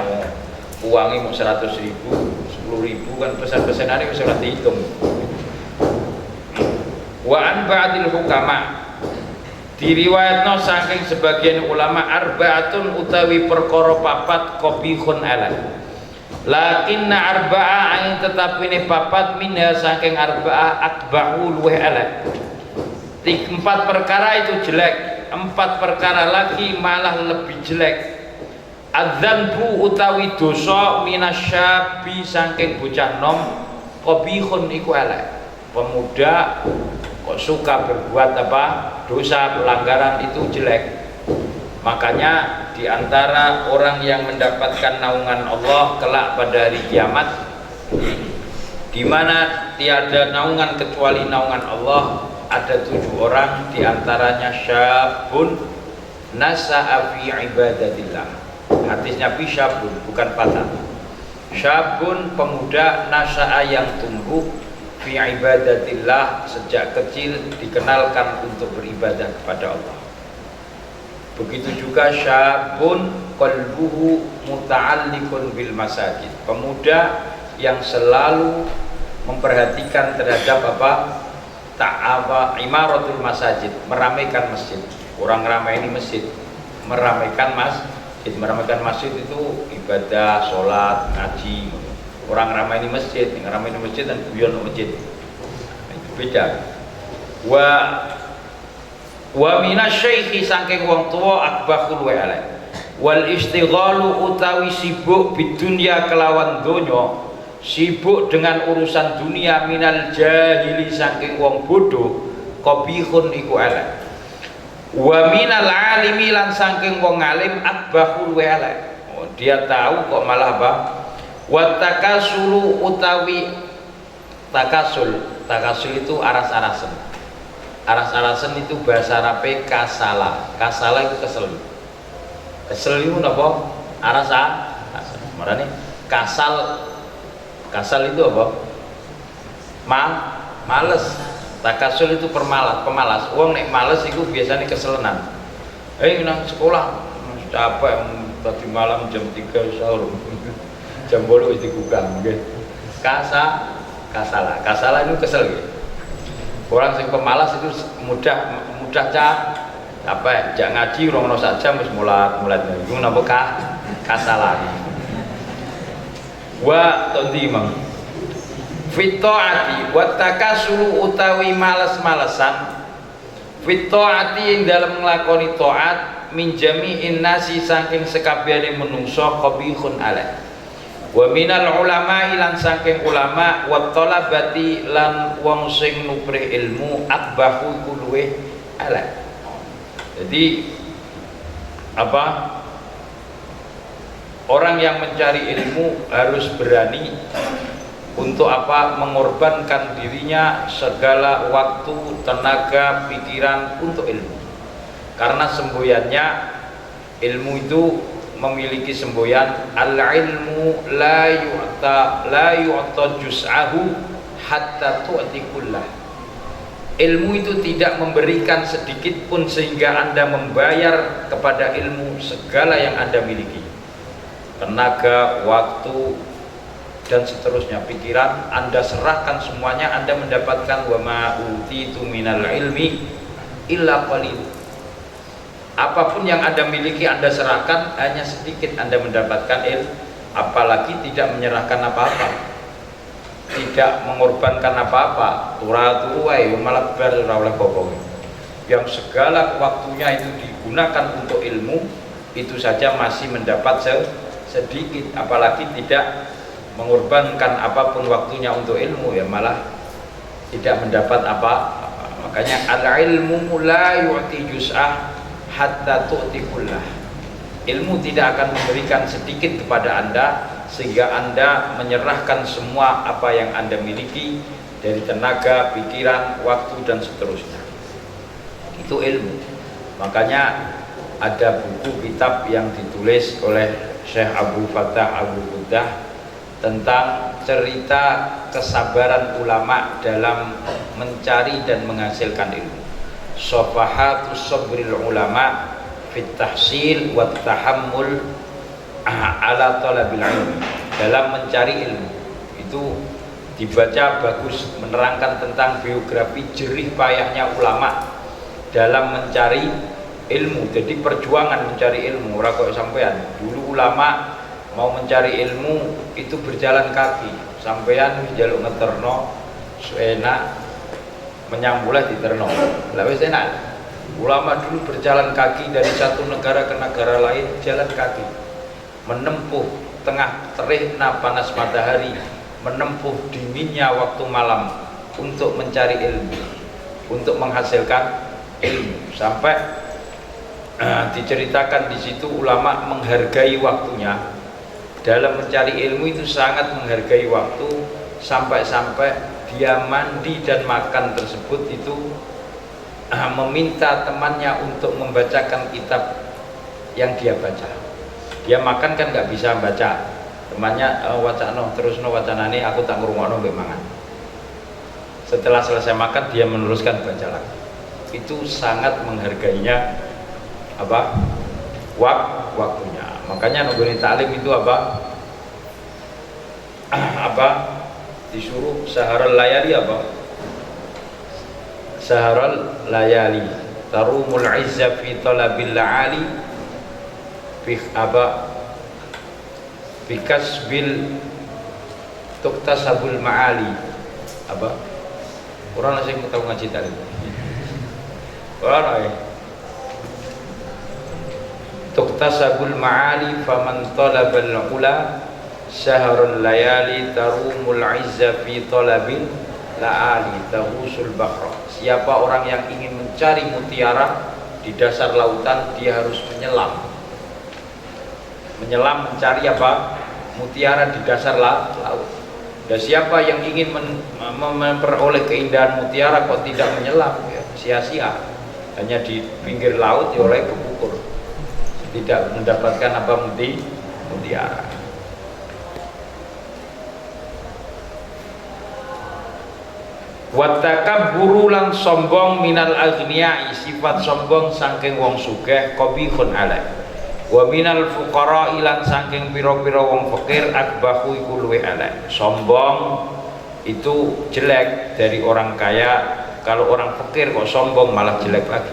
Uangnya mau 100.000, 10.000 kan persen-persenannya sudah dihitung. Wa an ba'dil hukama, diriwayatno saking sebagian ulama arba'atun utawi perkara papat qabihun elek. Lakinna arba'a angin tetap ini papat minha saking arba'a akbahu luweh elek. 4 perkara itu jelek, 4 perkara lagi malah lebih jelek. Adzanbu utawi dosa minasyabi saking bocah nom qabihun iku elek. Pemuda kok suka berbuat dosa pelanggaran itu jelek. Makanya diantara orang yang mendapatkan naungan Allah kelak pada hari kiamat, di mana tiada naungan kecuali naungan Allah, ada 7 orang, diantaranya syabun nasa'a fi ibadatillah. Hadisnya fi syabun bukan patah. Syabun pemuda nasa'a yang tumbuh fi ibadatillah, sejak kecil dikenalkan untuk beribadah kepada Allah. Begitu juga syabun qalbuhu muta'alliqun bil masajid, pemuda yang selalu memperhatikan terhadap imaratul masajid, meramaikan masjid. Orang ramai ini masjid, meramaikan masjid. Meramaikan masjid itu ibadah, sholat, ngaji. Orang ramai ini masjid, yang ramai ini masjid dan guyon masjid itu beda. Wa minasyaikhi saking wong tua akbahul wa alai. Wal istighalu utawi sibuk bidunya kelawan donya, sibuk dengan urusan dunia minal jahili saking wong bodoh qabihun iku alai. Wa minal alimi lan saking wong alim akbahul wa alai. Dia tahu kok malah wa takasulu utawi Takasul itu aras-arasan. Aras-arasan itu bahasa Arabe kasala. Kasala itu kesel. Kesel itu apa? Aras-arasan. Makanya kasal itu apa? Males. Takasul itu pemalas. Wong nek males itu biasanya keselenan. Nang sekolah capek tadi malam jam 3 sahur. Jam 8 itu bukan nggih. Kasala itu kesel gitu. Orang yang pemalas itu mudah capek, jak ngaji rono saja wis mulat iku napa kasala. Wa tondi mang fitaati wa takasulu utawi males-malesan fitaati ing dalam nglakoni taat min jami'in nasi saking sekabehane menungso qabihun ala wa minal ulama lan saking ulama wa talabati lan wong sing nuprih ilmu akbahu iku luweh ala. Jadi apa, orang yang mencari ilmu harus berani untuk apa, mengorbankan dirinya segala waktu, tenaga, pikiran untuk ilmu. Karena semboyannya ilmu itu memiliki semboyan al-ilmu la yu'ta juz'ahu hatta tu'ti kullah. Ilmu itu tidak memberikan sedikit pun sehingga Anda membayar kepada ilmu segala yang Anda miliki. Tenaga, waktu, dan seterusnya, pikiran Anda serahkan semuanya, Anda mendapatkan wa ma utitu minal ilmi illa qalil. Apapun yang Anda miliki Anda serahkan, hanya sedikit Anda mendapatkan ilmu. Apalagi tidak menyerahkan apa-apa, tidak mengorbankan apa-apa, turu wae malah bar ora oleh apa-apa. Yang segala waktunya itu digunakan untuk ilmu, itu saja masih mendapat sedikit, apalagi tidak mengorbankan apapun waktunya untuk ilmu, ya malah tidak mendapat apa. Makanya al-ilmu la yu'ti juz'ah hatta tu'ti kullah. Ilmu tidak akan memberikan sedikit kepada Anda sehingga Anda menyerahkan semua apa yang Anda miliki dari tenaga, pikiran, waktu, dan seterusnya. Itu ilmu. Makanya ada buku kitab yang ditulis oleh Syekh Abu Fattah Abu Buddha tentang cerita kesabaran ulama dalam mencari dan menghasilkan ilmu. Safahatus sabril ulama fit tahsil wa tahammul ala talabil ilmi. Dalam mencari ilmu itu dibaca bagus, menerangkan tentang biografi jerih payahnya ulama dalam mencari ilmu. Jadi perjuangan mencari ilmu, ora kok sampean. Dulu ulama mau mencari ilmu itu berjalan kaki, sampean jaluk ngeterno enak, menyambullah diterno. Lah wis enak. Ulama dulu berjalan kaki dari satu negara ke negara lain, jalan kaki, menempuh tengah terikna panas matahari, menempuh dinginnya waktu malam untuk mencari ilmu, untuk menghasilkan ilmu. Sampai diceritakan di situ ulama menghargai waktunya dalam mencari ilmu, itu sangat menghargai waktu, sampai-sampai dia mandi dan makan tersebut itu meminta temannya untuk membacakan kitab yang dia baca. Dia makan kan nggak bisa baca, temannya wacana terus wacanane, aku tak ngrungokno mbek mangan. Setelah selesai makan dia meneruskan baca lagi. Itu sangat menghargainya apa, waktunya. Makanya nungguni taklim itu apa disuruh saharal layali, saharal layali tarumul izza fi talabil ali fi fi kasbil tuktasabul ma'ali. Orang nasi tahu ngaji taklim orang tuktasabul ma'ali faman talabal ula syahrul layali tarumul izza fi talabil la'ali tahusul bahra. Siapa orang yang ingin mencari mutiara di dasar lautan, dia harus menyelam mencari mutiara di dasar laut. Dan siapa yang ingin memperoleh keindahan mutiara kok tidak menyelam, ya, sia-sia. Hanya di pinggir laut ya oleh kekukur, tidak mendapatkan apa mutiara. Watakabburu lan sombong minal aghniyai, sifat sombong saking wong sugih qabihun alaih. Wa minal fuqara ilan saking pira-pira wong fakir akbahu iku luwe alaih. Sombong itu jelek dari orang kaya, kalau orang fakir kok sombong malah jelek lagi.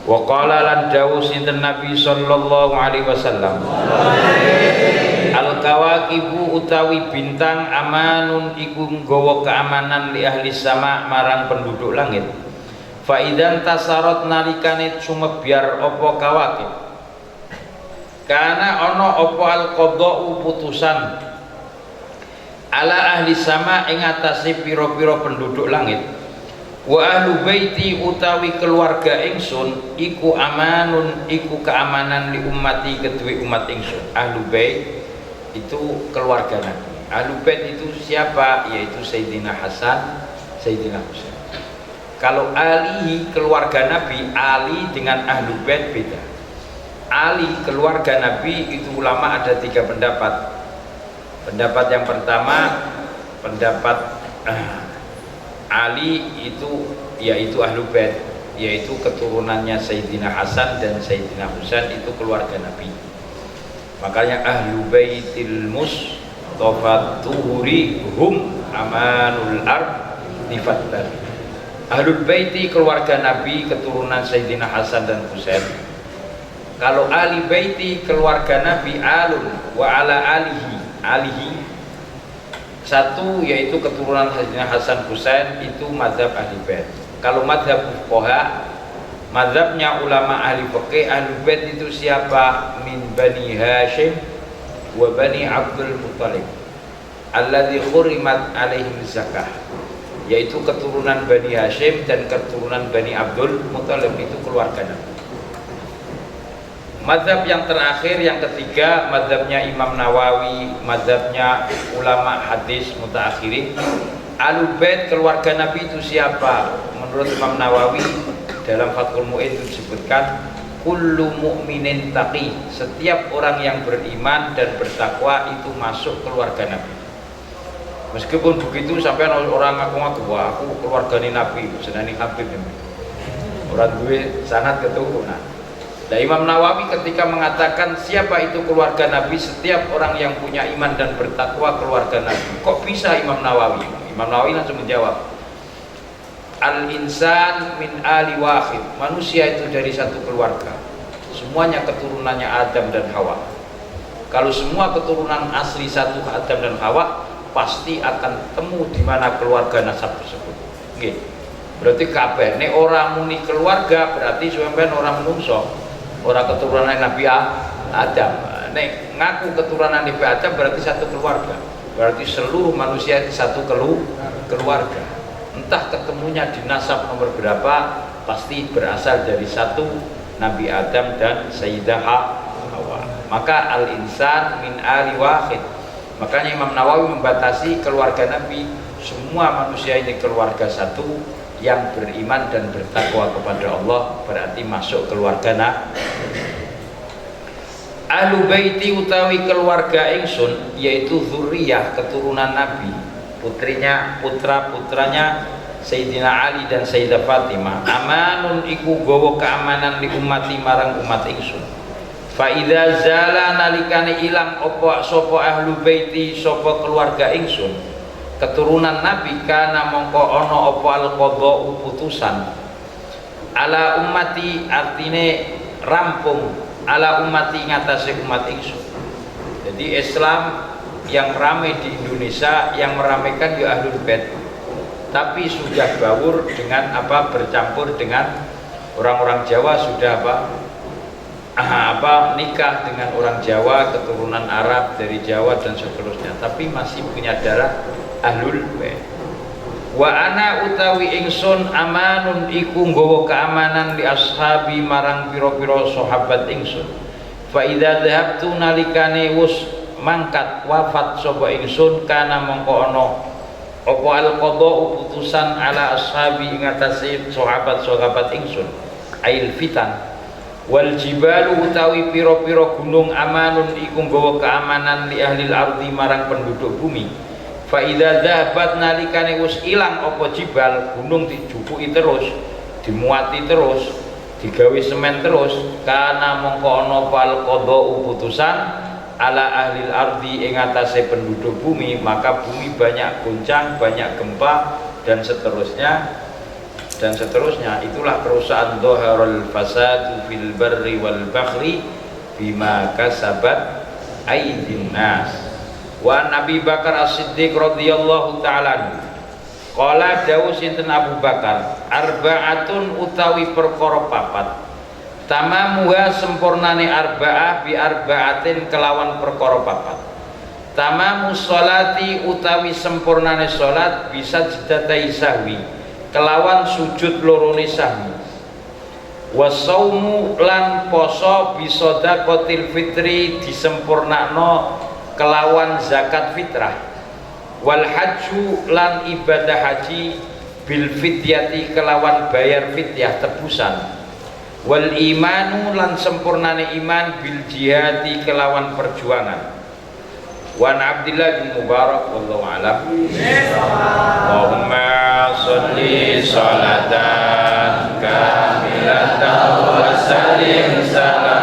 Wa qala lan dawuh sinten Nabi sallallahu alaihi wasallam, al-kawakibu utawi bintang amanun iku nggawa keamanan li ahli sama marang penduduk langit. Fa idan tasarot nalikane sumebyar apa kawakib, karena ana apa al-qada'u putusan ala ahli sama ing atase pira-pira penduduk langit. Wa ahlu baiti utawi keluarga ingsun iku amanun iku keamanan li ummati kedue umat ingsun. Ahlu bait itu keluarga Nabi. Ahlu bait itu siapa? Yaitu Sayyidina Hasan, Sayyidina Husain. Kalau Ali keluarga Nabi, Ali dengan ahlu bait beda. Ali keluarga Nabi itu ulama ada 3 pendapat. Pendapat yang pertama, pendapat Ali itu yaitu ahlu bait, yaitu keturunannya Sayyidina Hasan dan Sayyidina Husain, itu keluarga Nabi. Makanya ahlu baitil mustafa tuhuri hum amanul ard difaddal. Ahlul baiti keluarga Nabi, keturunan Sayyidina Hasan dan Husain. Kalau ahli baiti keluarga Nabi alun wa ala alihi satu, yaitu keturunan Sayyidina Hasan Husain, itu mazhab ahli bait. Kalau mazhab fuqaha, mazhabnya ulama ahli fikih, ahli bait itu siapa? Min Bani Hashim wa Bani Abdul Muttalib alladzi khurimat alaihim zakah, yaitu keturunan Bani Hashim dan keturunan Bani Abdul Muttalib, itu keluarga Nabi. Mazhab yang terakhir, yang ketiga, mazhabnya Imam Nawawi, mazhabnya ulama hadis mutaakhirin. Ahlul bait keluarga Nabi itu siapa? Menurut Imam Nawawi dalam Fathul Mu'in disebutkan kullu mu'minin taqi, setiap orang yang beriman dan bertakwa itu masuk keluarga Nabi. Meskipun begitu sampai orang ngaku-ngaku, wah aku keluarga Nabi, senani Habib ini. Orang gue sangat keturunan. Nah, Imam Nawawi ketika mengatakan siapa itu keluarga Nabi, setiap orang yang punya iman dan bertakwa keluarga Nabi. Kok bisa Imam Nawawi? Imam Nawawi langsung menjawab, al-insan min ali wahid, manusia itu dari satu keluarga, semuanya keturunannya Adam dan Hawa. Kalau semua keturunan asli satu Adam dan Hawa, pasti akan temu di mana keluarga nasab tersebut. Nggih. Berarti kabeh nek ora muni keluarga berarti sampean orang menungso. Orang keturunan Nabi Adam. Nek ngaku keturunan Nabi Adam berarti satu keluarga. Berarti seluruh manusia satu keluarga. Entah ketemunya di nasab nomor berapa, pasti berasal dari satu Nabi Adam dan Sayyidah Hawa. Maka al-insan min ali wahid. Makanya Imam Nawawi membatasi keluarga Nabi, semua manusia ini keluarga satu, yang beriman dan bertakwa kepada Allah berarti masuk keluarga Nabi. Ahlu baiti utawi keluarga ingsun yaitu zuriyah keturunan Nabi, putra-putranya Sayyidina Ali dan Sayyidah Fatimah. Amanun iku gawa keamanan di ummati marang umat ingsun. Fa idza zala nalikane ilang apa sapa ahlu baiti sapa keluarga ingsun keturunan Nabi, kana mongko ana apa al-qada'u putusan ala ummati, artine rampung, ala ummati ngatasi umat ingsun. Jadi Islam yang ramai di Indonesia, yang meramaikan ya ahlul bait, tapi sudah baur dengan apa, bercampur dengan orang-orang Jawa, sudah nikah dengan orang Jawa, keturunan Arab dari Jawa dan seterusnya, tapi masih punya darah ahlul bait. Wa ana utawi ingsun amanun iku nggawa keamanan li ashabi marang pira-pira sahabat ingsun. Fa idza dhahabtu nalikane wus mangkat wafat sapa ingsun kana mongko ana apa al qada uputusan ala ashabi ing atase sahabat-sahabat ingsun ail fitan wal jibalu utawi pira-pira gunung amanun iku nggawa keamanan li ahli ardi marang penduduk bumi fa idza dhahabat nalikane wis ilang apa jibal gunung dijupuki terus dimuati terus digawe semen terus kana mongko ana fal qada uputusan ala ahli ardi ing atase penduduk bumi maka bumi banyak goncang banyak gempa dan seterusnya itulah kerusakan dhaharul fasadu fil barri wal bahri bima kasabat aydin nas wa Nabi Bakar As-Siddiq radhiyallahu ta'ala qala dawu sinten Abu Bakar arba'atun utawi perkara papat tamamuha sempurnane arba'ah bi arba'atin kelawan perkara papat tamamu sholati utawi sempurnane salat bisa jidatai sahwi kelawan sujud lorone sahwi wasaumu lan poso bisodaqatil fitri disempurnakno kelawan zakat fitrah wal hajju lan ibadah haji bil fidyati kelawan bayar fidyah tebusan wal imanu lan sempurnane iman bil jihadi kelawan perjuangan Wan Abdillah bin Mubarak wallahu a'lam. Allahumma sholli sholatan kamilatan wa sallim salam